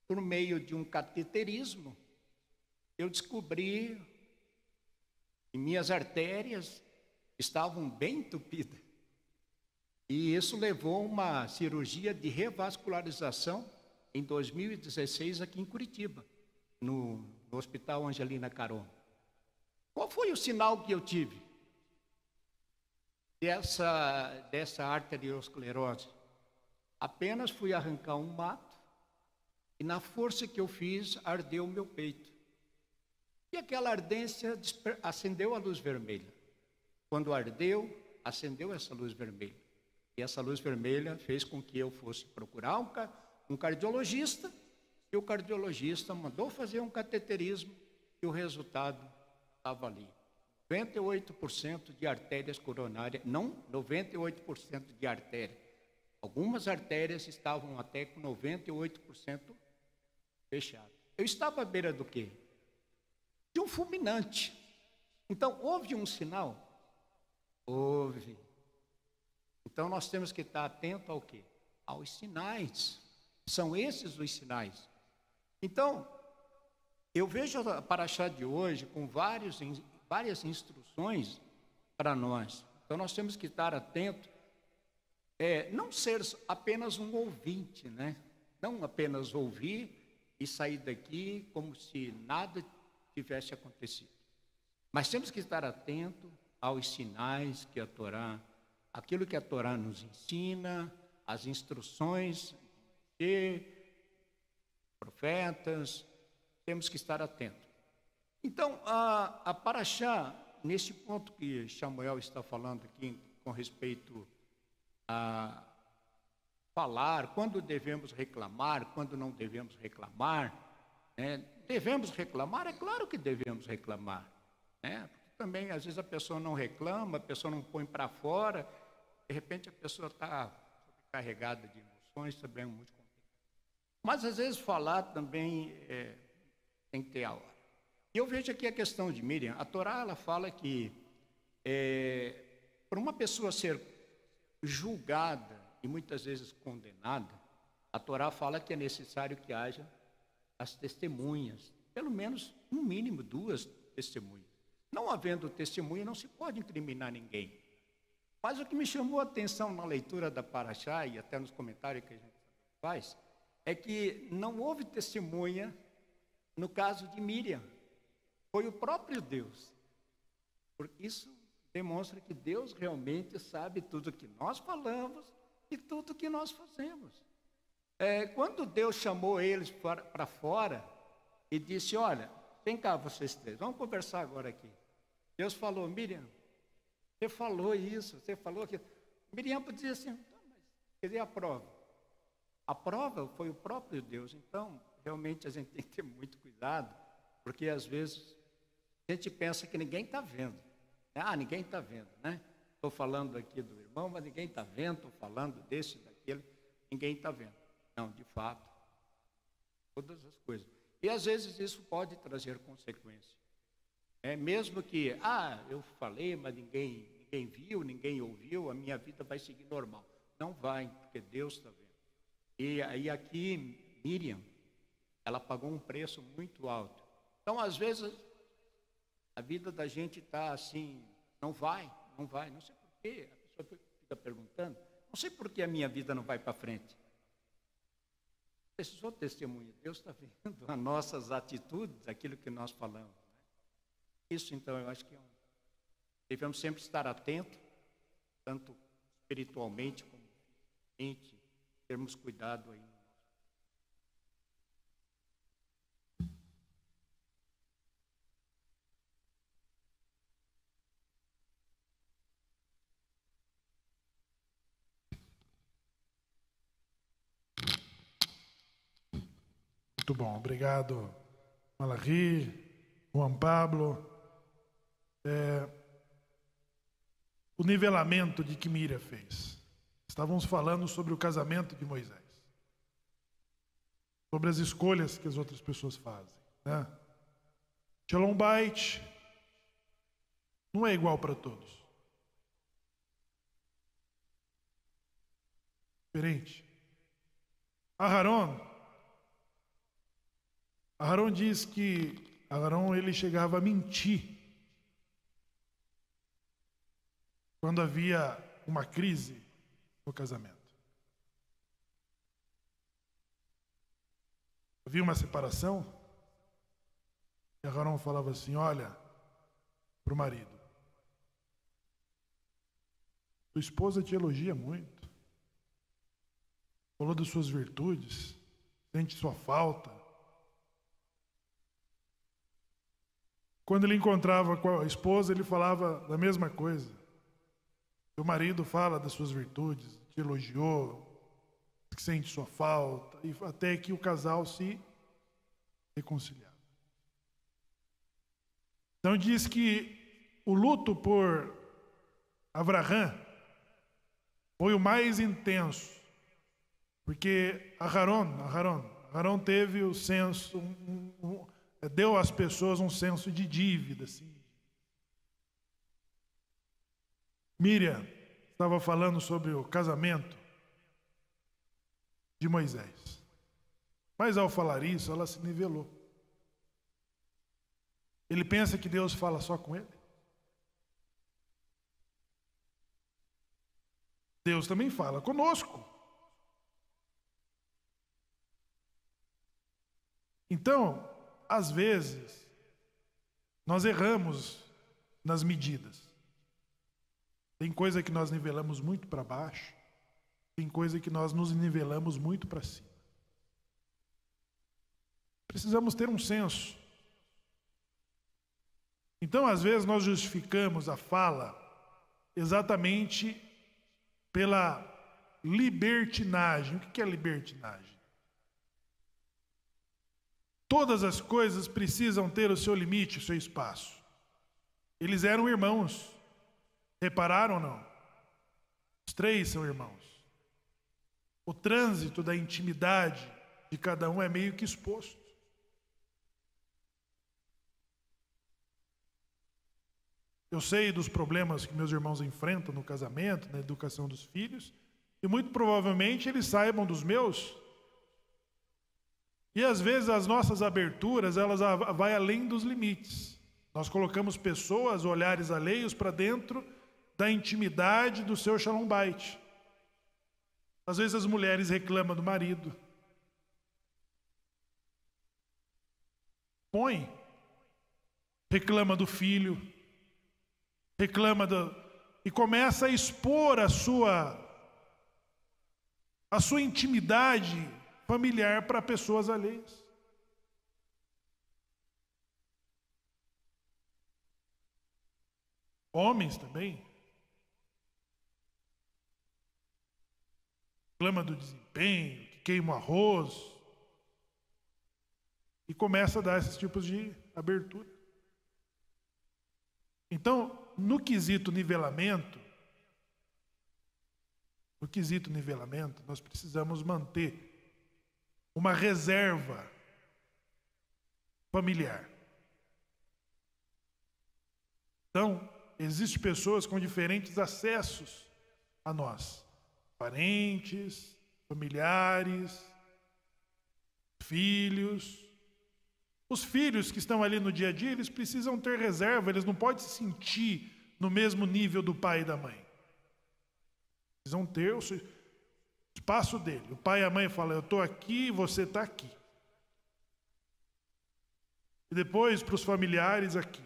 por meio de um cateterismo, eu descobri que minhas artérias estavam bem entupidas. E isso levou a uma cirurgia de revascularização em 2016 aqui em Curitiba, no Hospital Angelina Caron. Qual foi o sinal que eu tive? dessa arteriosclerose. Apenas fui arrancar um mato e na força que eu fiz, ardeu o meu peito. E aquela ardência acendeu a luz vermelha. Quando ardeu, acendeu essa luz vermelha. E essa luz vermelha fez com que eu fosse procurar um cardiologista, e o cardiologista mandou fazer um cateterismo e o resultado estava ali. 98% de artérias coronárias, não 98% de artérias. Algumas artérias estavam até com 98% fechadas. Eu estava à beira do quê? De um fulminante. Então, houve um sinal? Houve. Então, nós temos que estar atento ao quê? Aos sinais. São esses os sinais. Então, eu vejo a paraxá de hoje com várias instruções para nós. Então, nós temos que estar atentos, não ser apenas um ouvinte, né? Não apenas ouvir e sair daqui como se nada tivesse acontecido. Mas temos que estar atentos aos sinais que a Torá, aquilo que a Torá nos ensina, as instruções de profetas, temos que estar atentos. Então, a paraxá, nesse ponto que Samuel está falando aqui, com respeito a falar, quando devemos reclamar, quando não devemos reclamar, né? Devemos reclamar? É claro que devemos reclamar, né? Porque também, às vezes, a pessoa não reclama, a pessoa não põe para fora, de repente a pessoa está carregada de emoções, também é muito complicado. Mas, às vezes, falar também tem que ter a hora. E eu vejo aqui a questão de Miriam. A Torá, ela fala que para uma pessoa ser julgada e muitas vezes condenada, a Torá fala que é necessário que haja as testemunhas, pelo menos, no mínimo, 2 testemunhas. Não havendo testemunha, não se pode incriminar ninguém. Mas o que me chamou a atenção na leitura da paraxá e até nos comentários que a gente faz, é que não houve testemunha no caso de Miriam. Foi o próprio Deus. Porque isso demonstra que Deus realmente sabe tudo o que nós falamos e tudo o que nós fazemos. Quando Deus chamou eles para fora e disse, olha, vem cá vocês 3, vamos conversar agora aqui. Deus falou, Miriam, você falou isso, você falou aquilo. Miriam podia dizer assim, mas cadê a prova? A prova foi o próprio Deus. Então, realmente a gente tem que ter muito cuidado, porque às vezes a gente pensa que ninguém está vendo. Ninguém está vendo, né? Estou falando aqui do irmão, mas ninguém está vendo, estou falando desse, daquele, ninguém está vendo. Não, de fato, todas as coisas. E às vezes isso pode trazer consequências. Mesmo que, eu falei, mas ninguém viu, ninguém ouviu, a minha vida vai seguir normal. Não vai, porque Deus está vendo. E aí aqui, Miriam, ela pagou um preço muito alto. Então, às vezes, a vida da gente está assim, não vai, não sei por quê. A pessoa fica perguntando, não sei por que a minha vida não vai para frente. Precisou testemunha, Deus está vendo as nossas atitudes, aquilo que nós falamos. Né? Isso, então, eu acho que devemos sempre estar atentos, tanto espiritualmente como fisicamente, termos cuidado aí. Muito bom, obrigado, Malachi, Juan Pablo. O nivelamento de que Miriam fez. Estávamos falando sobre o casamento de Moisés, sobre as escolhas que as outras pessoas fazem, né? Shalom Bait não é igual para todos. Diferente. Aharon diz que ele chegava a mentir quando havia uma crise no casamento. Havia uma separação e Aharon falava assim, olha, para o marido, Sua esposa te elogia muito. Falou das suas virtudes. Sente sua falta. Quando ele encontrava com a esposa, ele falava da mesma coisa. Seu marido fala das suas virtudes, te elogiou, que sente sua falta, e até que o casal se reconciliava. Então diz que o luto por Avraham foi o mais intenso, porque Aharon teve o senso, deu às pessoas um senso de dívida. Assim. Miriam estava falando sobre o casamento de Moisés. Mas ao falar isso, ela se nivelou. Ele pensa que Deus fala só com ele? Deus também fala conosco. Então, às vezes, nós erramos nas medidas. Tem coisa que nós nivelamos muito para baixo, tem coisa que nós nos nivelamos muito para cima. Precisamos ter um senso. Então, às vezes, nós justificamos a fala exatamente pela libertinagem. O que é libertinagem? Todas as coisas precisam ter o seu limite, o seu espaço. Eles eram irmãos. Repararam ou não? Os três são irmãos. O trânsito da intimidade de cada um é meio que exposto. Eu sei dos problemas que meus irmãos enfrentam no casamento, na educação dos filhos, e muito provavelmente eles saibam dos meus. E às vezes as nossas aberturas, elas vai além dos limites. Nós colocamos pessoas, olhares alheios para dentro da intimidade do seu shalom bait. Às vezes as mulheres reclamam do marido. Reclama do filho. E começa a expor a sua intimidade familiar para pessoas alheias. Homens também. Reclama do desempenho, que queima o arroz. E começa a dar esses tipos de abertura. Então, no quesito nivelamento, nós precisamos manter uma reserva familiar. Então, existem pessoas com diferentes acessos a nós. Parentes, familiares, filhos. Os filhos que estão ali no dia a dia, eles precisam ter reserva, eles não podem se sentir no mesmo nível do pai e da mãe. Eles vão ter o espaço dele. O pai e a mãe falam, eu estou aqui, você está aqui. E depois para os familiares aqui.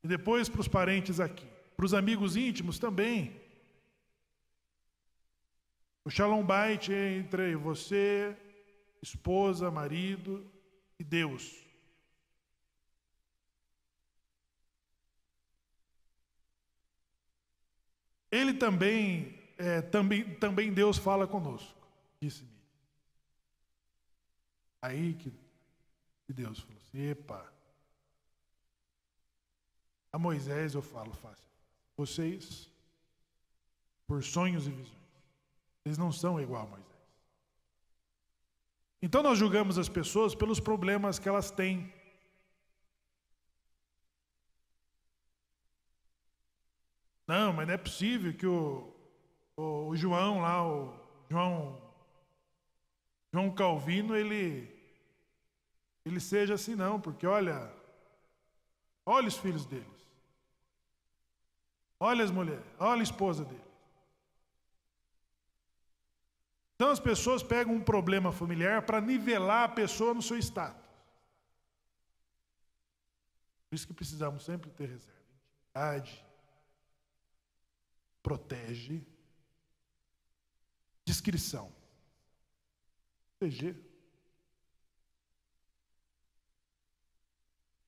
E depois para os parentes aqui. Para os amigos íntimos também. O shalom bait é entre você, esposa, marido e Deus. Ele também Deus fala conosco, disse-me. Aí que Deus falou assim, epa, a Moisés eu falo fácil. Vocês, por sonhos e visões, eles não são igual a Moisés. Então nós julgamos as pessoas pelos problemas que elas têm. Não, mas não é possível que o João lá, o João Calvino, ele seja assim não, porque olha os filhos deles. Olha as mulheres, olha a esposa dele. Então as pessoas pegam um problema familiar para nivelar a pessoa no seu status. Por isso que precisamos sempre ter reserva, intimidade. protege. Discrição. Proteger.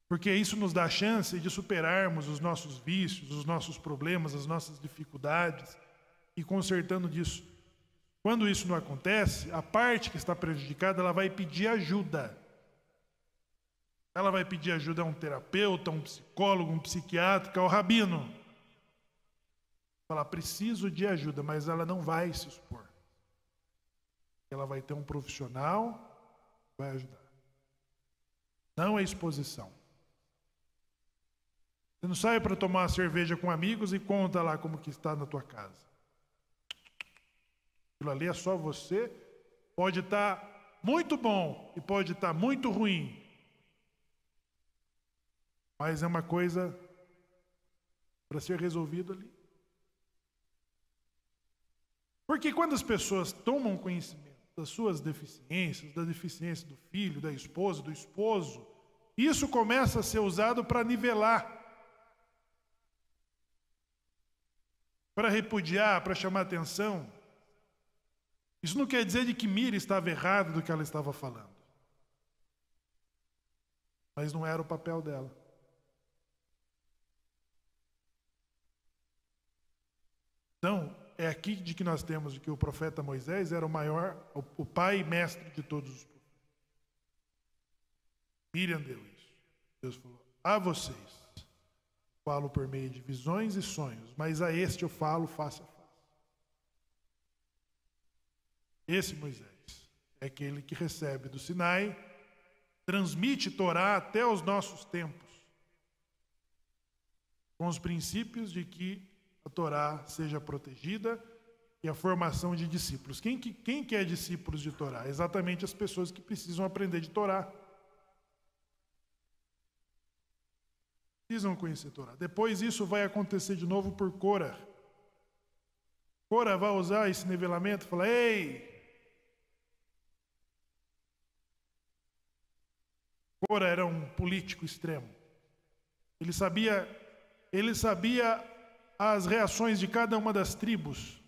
Porque isso nos dá a chance de superarmos os nossos vícios, os nossos problemas, as nossas dificuldades e consertando disso. Quando isso não acontece, a parte que está prejudicada, ela vai pedir ajuda. Ela vai pedir ajuda a um terapeuta, a um psicólogo, um psiquiatra, ao rabino. Falar, preciso de ajuda, mas ela não vai se expor. Ela vai ter um profissional que vai ajudar. Não é exposição. Você não sai para tomar uma cerveja com amigos e conta lá como que está na tua casa. Aquilo ali é só você. Pode estar muito bom e pode estar muito ruim. Mas é uma coisa para ser resolvido ali. Porque quando as pessoas tomam conhecimento das suas deficiências, da deficiência do filho, da esposa, do esposo, isso começa a ser usado para nivelar, para repudiar, para chamar atenção. Isso não quer dizer de que Mira estava errada do que ela estava falando. Mas não era o papel dela. Então, é aqui de que nós temos de que o profeta Moisés era o maior, o pai e mestre de todos os profetas. Miriam deu isso. Deus falou, a vocês falo por meio de visões e sonhos, mas a este eu falo face a face. Esse Moisés é aquele que recebe do Sinai, transmite Torá até os nossos tempos, com os princípios de que a Torá seja protegida e a formação de discípulos. Quem que é discípulos de Torá? Exatamente as pessoas que precisam aprender de Torá. Precisam conhecer Torá. Depois isso vai acontecer de novo por Cora. Cora vai usar esse nivelamento e falar, ei! Cora era um político extremo. Ele sabia as reações de cada uma das tribos.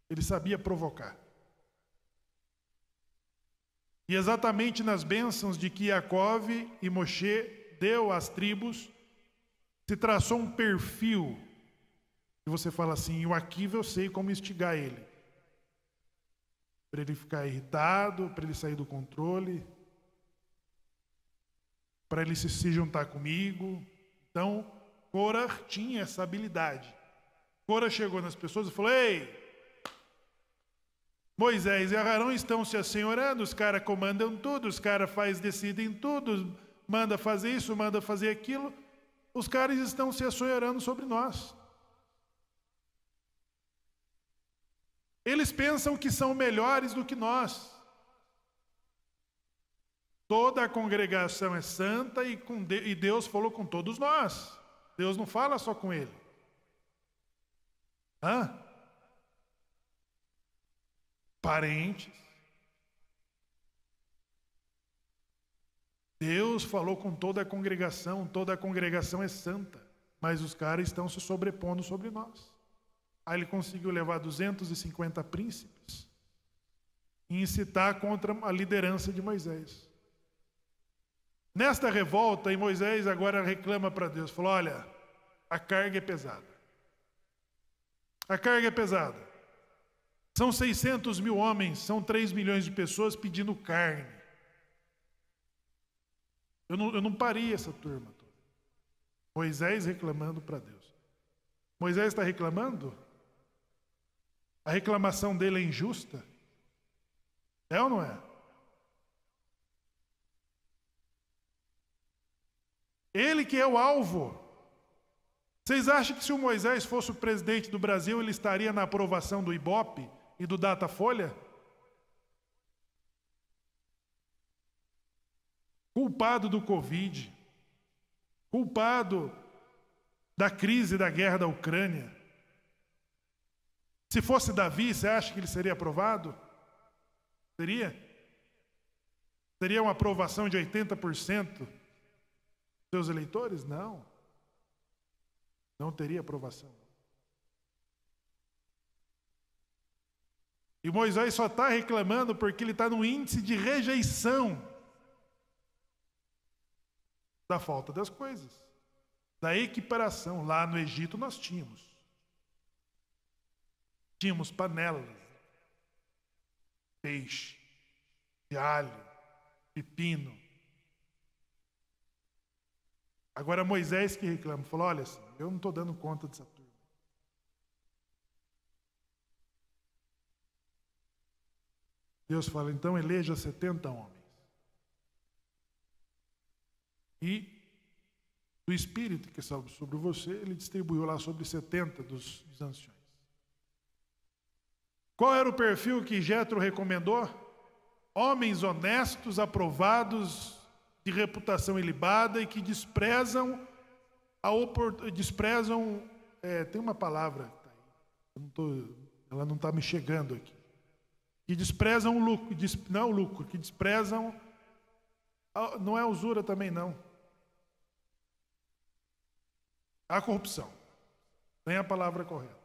Ele sabia provocar. E exatamente nas bênçãos de que Jacó e Moshe deu às tribos, se traçou um perfil. E você fala assim, o Akiva eu sei como instigar ele. Para ele ficar irritado, para ele sair do controle, para ele se juntar comigo. Então, Cora tinha essa habilidade. Cora chegou nas pessoas e falou, ei, Moisés e Arão estão se assenhorando, os caras comandam tudo, os caras decidem tudo, manda fazer isso, manda fazer aquilo, os caras estão se assenhorando sobre nós. Eles pensam que são melhores do que nós. Toda a congregação é santa e Deus falou com todos nós. Deus não fala só com ele. Parentes. Deus falou com toda a congregação é santa, mas os caras estão se sobrepondo sobre nós. Aí ele conseguiu levar 250 príncipes e incitar contra a liderança de Moisés. Nesta revolta, e Moisés agora reclama para Deus, falou, olha, a carga é pesada. A carga é pesada. São 600 mil homens, são 3 milhões de pessoas pedindo carne. Eu não parei essa turma toda. Moisés reclamando para Deus. Moisés está reclamando? A reclamação dele é injusta? É ou não é? Ele que é o alvo. Vocês acham que se o Moisés fosse o presidente do Brasil, ele estaria na aprovação do Ibope e do Datafolha? Culpado do Covid, culpado da crise da guerra da Ucrânia. Se fosse Davi, você acha que ele seria aprovado? Seria? Seria uma aprovação de 80%? Seus eleitores? Não. Não teria aprovação. E Moisés só está reclamando porque ele está no índice de rejeição da falta das coisas, da equiparação. Lá no Egito nós tínhamos panelas, peixe, de alho, pepino. Agora Moisés que reclama, falou, olha, eu não estou dando conta dessa turma. Deus fala, então eleja 70 homens. E do Espírito que estava sobre você, ele distribuiu lá sobre 70 dos anciões. Qual era o perfil que Jétro recomendou? Homens honestos, aprovados, de reputação ilibada e que desprezam tem uma palavra, ela não está me chegando aqui, que desprezam o lucro, não o lucro, que desprezam, não é usura também não, a corrupção, nem a palavra correta.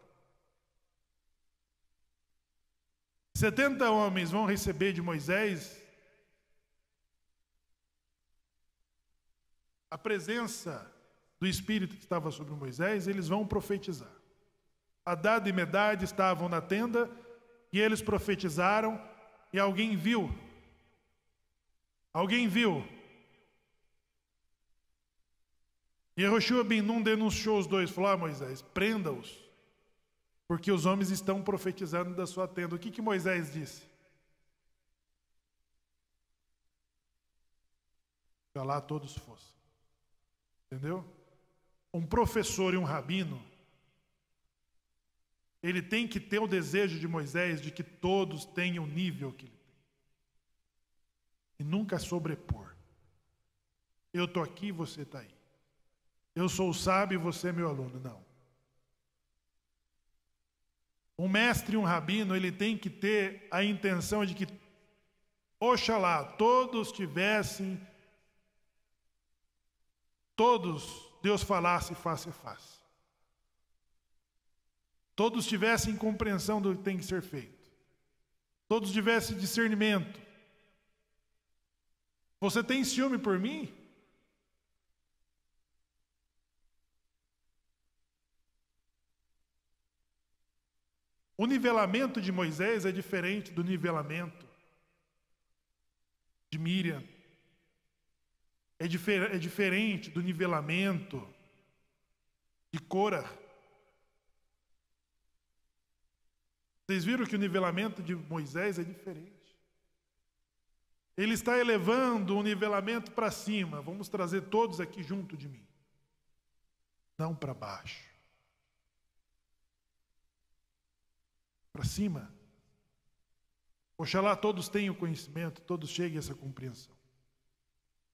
70 homens vão receber de Moisés a presença do Espírito que estava sobre Moisés, eles vão profetizar. Hadad e Medad estavam na tenda e eles profetizaram e alguém viu. E Yehoshua ben Nun denunciou os dois, falou, Moisés, prenda-os, porque os homens estão profetizando da sua tenda. O que Moisés disse? Já lá todos fossem. Entendeu? Um professor e um rabino, ele tem que ter o desejo de Moisés de que todos tenham o nível que ele tem. E nunca sobrepor. Eu estou aqui, você está aí. Eu sou o sábio e você é meu aluno. Não. Um mestre e um rabino, ele tem que ter a intenção de que, oxalá, todos Deus falasse face a face. Todos tivessem compreensão do que tem que ser feito. Todos tivessem discernimento. Você tem ciúme por mim? O nivelamento de Moisés é diferente do nivelamento de Miriam. É diferente do nivelamento de Cora. Vocês viram que o nivelamento de Moisés é diferente. Ele está elevando o nivelamento para cima. Vamos trazer todos aqui junto de mim. Não para baixo. Para cima. Oxalá todos tenham conhecimento, todos cheguem a essa compreensão.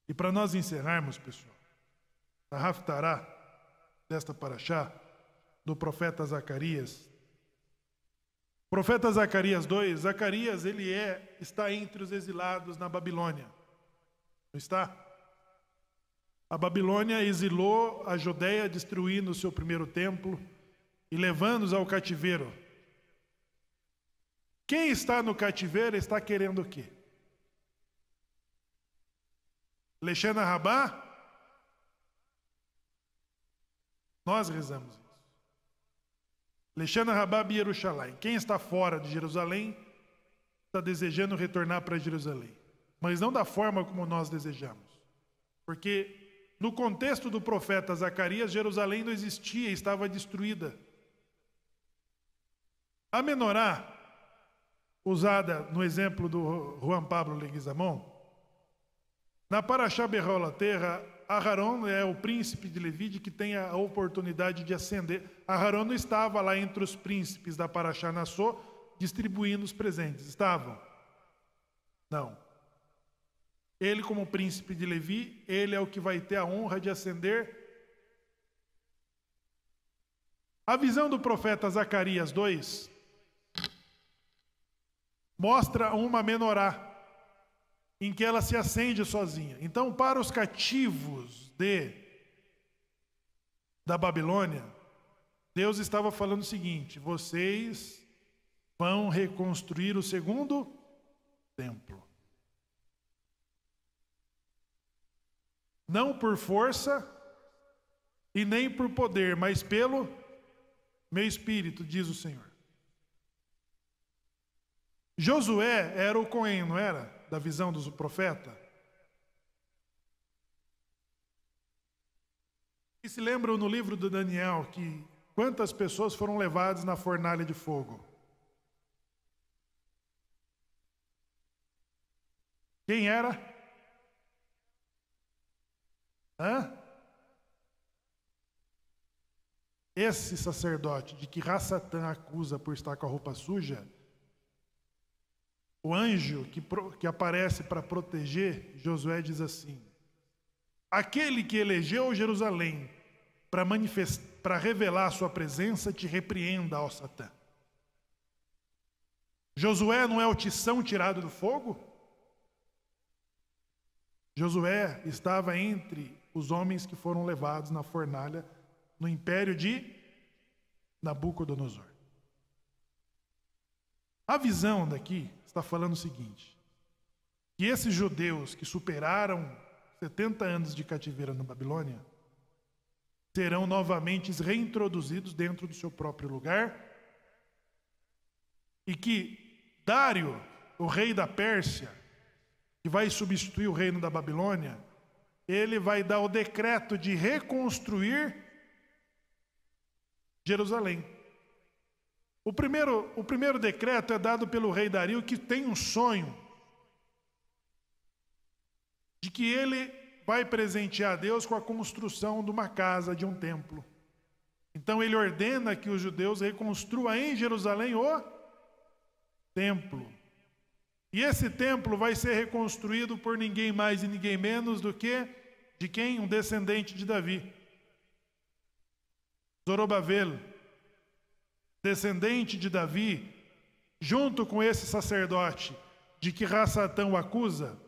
E para nós encerrarmos, pessoal, a Haftará desta paraxá, do profeta Zacarias. Profeta Zacarias 2, Zacarias está entre os exilados na Babilônia. Não está? A Babilônia exilou a Judeia, destruindo o seu primeiro templo e levando-os ao cativeiro. Quem está no cativeiro está querendo o quê? Leshana Rabá? Nós rezamos isso. Leshana Rabá Bierushalayim. Quem está fora de Jerusalém está desejando retornar para Jerusalém. Mas não da forma como nós desejamos. Porque no contexto do profeta Zacarias, Jerusalém não existia, estava destruída. A menorá, usada no exemplo do Juan Pablo Leguizamon, na Paraxá Berrola Terra, Aharon é o príncipe de Levíde que tem a oportunidade de ascender. Aharon não estava lá entre os príncipes da Paraxá Nassô, distribuindo os presentes. Estavam? Não. Ele, como príncipe de Levi, ele é o que vai ter a honra de ascender. A visão do profeta Zacarias 2 mostra uma menorá, em que ela se acende sozinha. Então, para os cativos da Babilônia, Deus estava falando o seguinte: vocês vão reconstruir o segundo templo. Não por força e nem por poder, mas pelo meu espírito, diz o Senhor. Josué era o Cohen, não era? Da visão do profeta. E se lembram no livro do Daniel que quantas pessoas foram levadas na fornalha de fogo? Quem era? Esse sacerdote de que Rassatã acusa por estar com a roupa suja, o anjo que aparece para proteger, Josué diz assim: aquele que elegeu Jerusalém para revelar a sua presença, te repreenda, ó Satã. Josué não é o tição tirado do fogo? Josué estava entre os homens que foram levados na fornalha no império de Nabucodonosor. A visão daqui está falando o seguinte: que esses judeus que superaram 70 anos de cativeiro na Babilônia serão novamente reintroduzidos dentro do seu próprio lugar, e que Dário, o rei da Pérsia, que vai substituir o reino da Babilônia, ele vai dar o decreto de reconstruir Jerusalém. O primeiro decreto é dado pelo rei Dario, que tem um sonho de que ele vai presentear Deus com a construção de uma casa, de um templo. Então ele ordena que os judeus reconstruam em Jerusalém o templo. E esse templo vai ser reconstruído por ninguém mais e ninguém menos do que de quem? Um descendente de Davi. Zorobabel, descendente de Davi, junto com esse sacerdote de que Rassatã o acusa,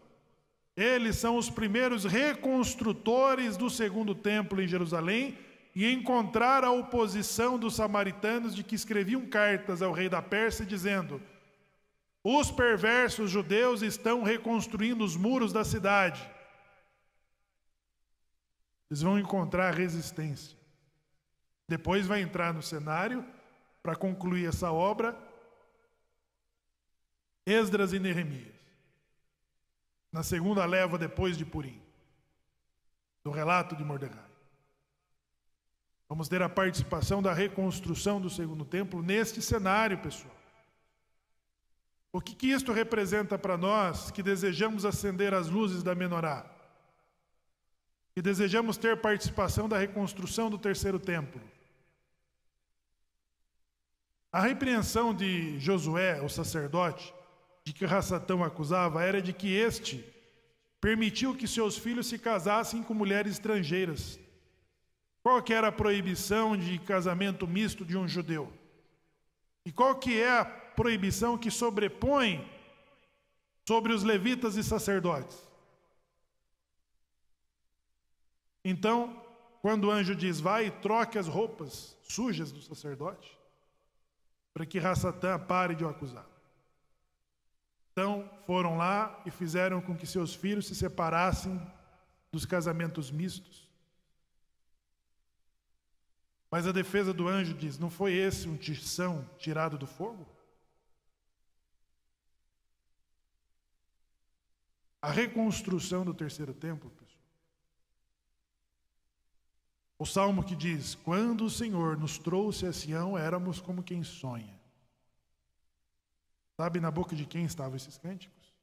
eles são os primeiros reconstrutores do segundo templo em Jerusalém, e encontraram a oposição dos samaritanos, de que escreviam cartas ao rei da Pérsia dizendo: os perversos judeus estão reconstruindo os muros da cidade. Eles vão encontrar resistência. Depois vai entrar no cenário, para concluir essa obra, Esdras e Neemias, na segunda leva depois de Purim, do relato de Mordecai. Vamos ter a participação da reconstrução do segundo templo neste cenário, pessoal. O que isto representa para nós que desejamos acender as luzes da menorá? Que desejamos ter participação da reconstrução do terceiro templo? A repreensão de Josué, o sacerdote, de que Rassatã o acusava, era de que este permitiu que seus filhos se casassem com mulheres estrangeiras. Qual que era a proibição de casamento misto de um judeu? E qual que é a proibição que sobrepõe sobre os levitas e sacerdotes? Então, quando o anjo diz: vai e troque as roupas sujas do sacerdote, para que Rassatã pare de o acusar. Então foram lá e fizeram com que seus filhos se separassem dos casamentos mistos. Mas a defesa do anjo diz: não foi esse um tição tirado do fogo? A reconstrução do terceiro templo, pessoal. O salmo que diz: quando o Senhor nos trouxe a Sião, éramos como quem sonha. Sabe na boca de quem estavam esses cânticos?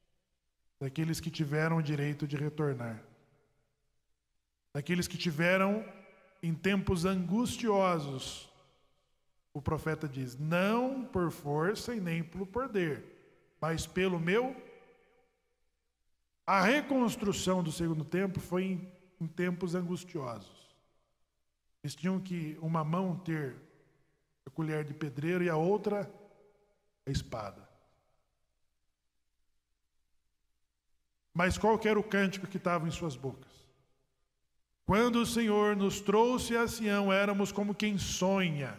Daqueles que tiveram o direito de retornar. Daqueles que tiveram em tempos angustiosos. O profeta diz: não por força e nem pelo poder, mas pelo meu. A reconstrução do segundo templo foi em tempos angustiosos. Eles tinham que uma mão ter a colher de pedreiro e a outra a espada. Mas qual que era o cântico que estava em suas bocas? Quando o Senhor nos trouxe a Sião, éramos como quem sonha.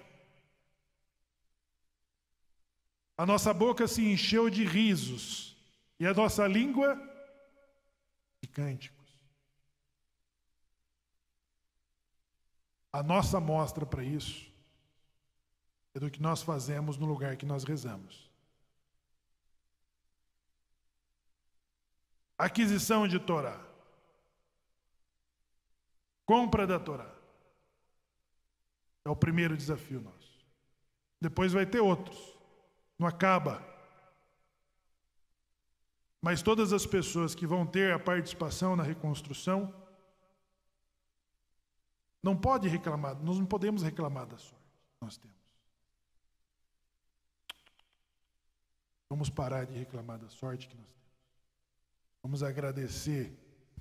A nossa boca se encheu de risos e a nossa língua de cânticos. A nossa amostra para isso é do que nós fazemos no lugar que nós rezamos. Aquisição de Torá. Compra da Torá. É o primeiro desafio nosso. Depois vai ter outros. Não acaba. Mas todas as pessoas que vão ter a participação na reconstrução não pode reclamar, nós não podemos reclamar da sorte que nós temos. Vamos parar de reclamar da sorte que nós temos. Vamos agradecer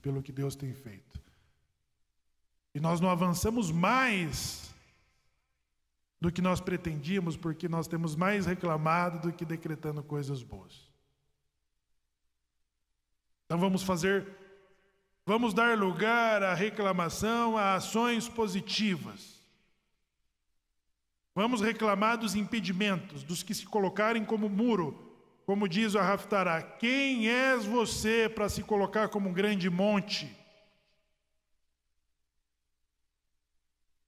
pelo que Deus tem feito. E nós não avançamos mais do que nós pretendíamos, porque nós temos mais reclamado do que decretando coisas boas. Então vamos dar lugar à reclamação, a ações positivas. Vamos reclamar dos impedimentos, dos que se colocarem como muro, como diz o Haftarah. Quem és você para se colocar como um grande monte?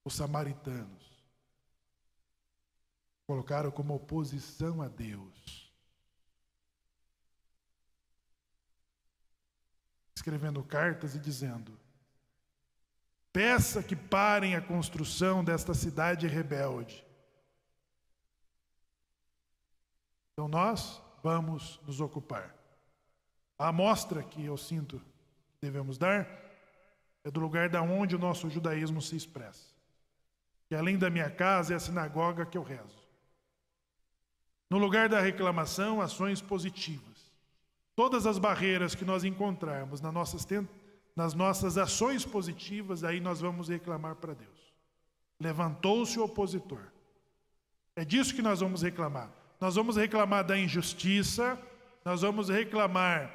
Os samaritanos colocaram como oposição a Deus, escrevendo cartas e dizendo: peça que parem a construção desta cidade rebelde. Então nós vamos nos ocupar. A amostra que eu sinto que devemos dar é do lugar da onde o nosso judaísmo se expressa. Que além da minha casa é a sinagoga que eu rezo. No lugar da reclamação, ações positivas. Todas as barreiras que nós encontrarmos nas nossas ações positivas, aí nós vamos reclamar para Deus. Levantou-se o opositor. É disso que nós vamos reclamar. Nós vamos reclamar da injustiça, nós vamos reclamar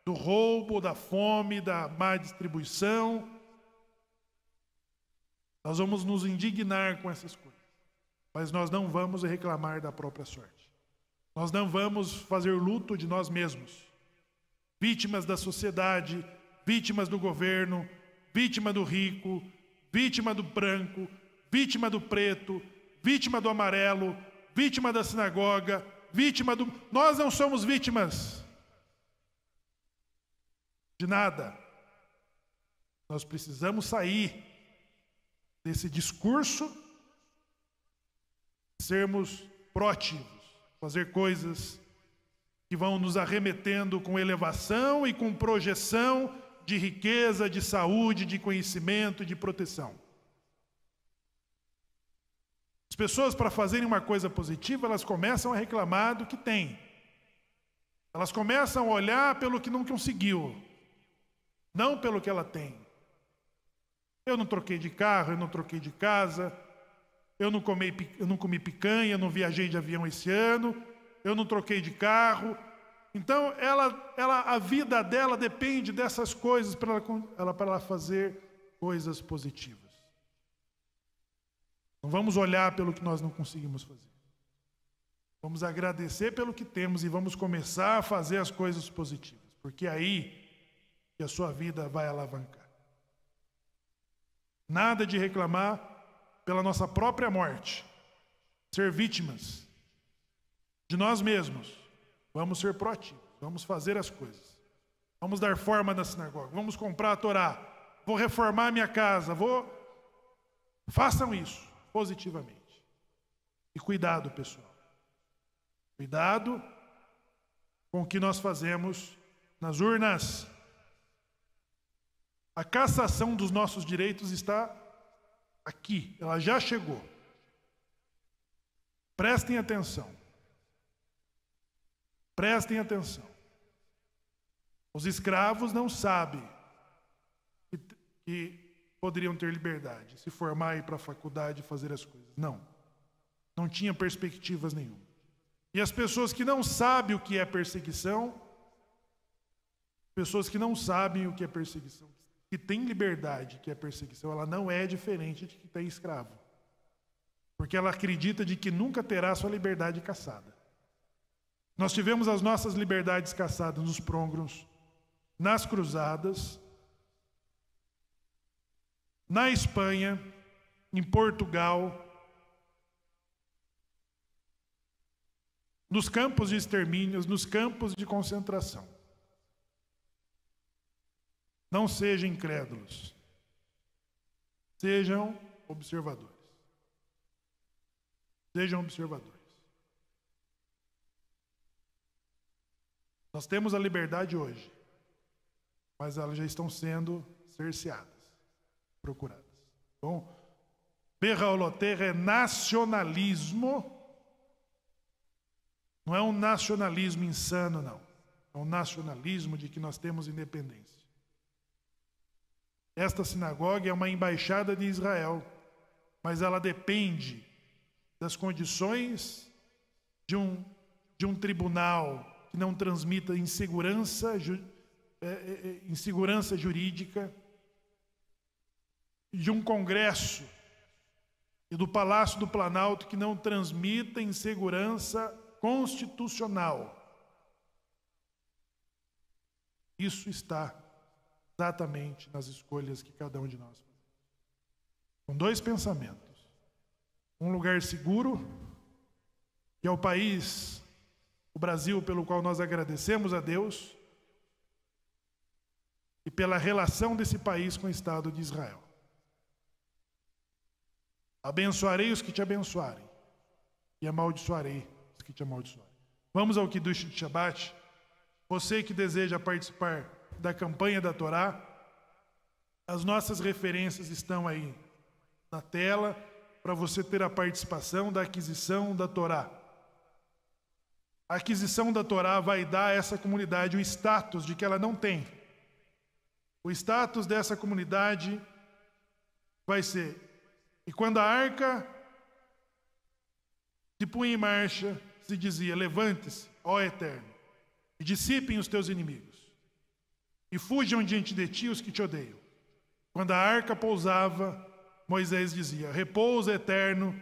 do roubo, da fome, da má distribuição. Nós vamos nos indignar com essas coisas. Mas nós não vamos reclamar da própria sorte. Nós não vamos fazer luto de nós mesmos. Vítimas da sociedade, vítimas do governo, vítima do rico, vítima do branco, vítima do preto, vítima do amarelo, vítima da sinagoga, vítima do... Nós não somos vítimas de nada. Nós precisamos sair desse discurso, sermos proativos, fazer coisas que vão nos arremetendo com elevação e com projeção de riqueza, de saúde, de conhecimento, de proteção. As pessoas, para fazerem uma coisa positiva, elas começam a reclamar do que tem. Elas começam a olhar pelo que não conseguiu, não pelo que ela tem. Eu não troquei de carro, eu não troquei de casa, eu não comi picanha, eu não viajei de avião esse ano, eu não troquei de carro. Então, a vida dela depende dessas coisas para ela fazer coisas positivas. Não vamos olhar pelo que nós não conseguimos fazer. Vamos agradecer pelo que temos e vamos começar a fazer as coisas positivas, porque é aí que a sua vida vai alavancar. Nada de reclamar pela nossa própria morte, ser vítimas de nós mesmos. Vamos ser proativos, vamos fazer as coisas. Vamos dar forma na sinagoga, vamos comprar a Torá, vou reformar minha casa, Façam isso positivamente. E cuidado, pessoal. Cuidado com o que nós fazemos nas urnas. A cassação dos nossos direitos está aqui, ela já chegou. Prestem atenção. Prestem atenção. Os escravos não sabem que poderiam ter liberdade, se formar, ir para a faculdade e fazer as coisas. Não. Não tinha perspectivas nenhuma. E as pessoas que não sabem o que é perseguição, pessoas que não sabem o que é perseguição, que tem liberdade, que é perseguição, ela não é diferente de que tem escravo. Porque ela acredita de que nunca terá sua liberdade cassada. Nós tivemos as nossas liberdades caçadas nos pogroms, nas cruzadas, na Espanha, em Portugal, nos campos de extermínios, nos campos de concentração. Não sejam incrédulos, sejam observadores. Sejam observadores. Nós temos a liberdade hoje, mas elas já estão sendo cerceadas, procuradas. Bom, Berraoloterra é nacionalismo, não é um nacionalismo insano, não. É um nacionalismo de que nós temos independência. Esta sinagoga é uma embaixada de Israel, mas ela depende das condições de um tribunal que não transmita insegurança jurídica, de um Congresso e do Palácio do Planalto que não transmita insegurança constitucional. Isso está exatamente nas escolhas que cada um de nós faz. Com dois pensamentos. Um lugar seguro, que é o país, o Brasil, pelo qual nós agradecemos a Deus, e pela relação desse país com o Estado de Israel. Abençoarei os que te abençoarem, e amaldiçoarei os que te amaldiçoarem. Vamos ao Kiddush de Shabbat. Você que deseja participar da campanha da Torá, as nossas referências estão aí na tela, para você ter a participação da aquisição da Torá. A aquisição da Torá vai dar a essa comunidade o status de que ela não tem. O status dessa comunidade vai ser: e quando a arca se punha em marcha, se dizia: levante-se, ó Eterno, e dissipem os teus inimigos, e fujam diante de ti os que te odeiam. Quando a arca pousava, Moisés dizia: repouso eterno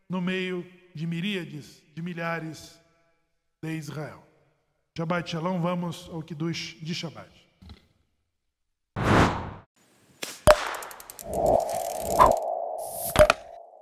no meio de miríades, de milhares de Israel. Shabbat Shalom, vamos ao Kiddush de Shabbat.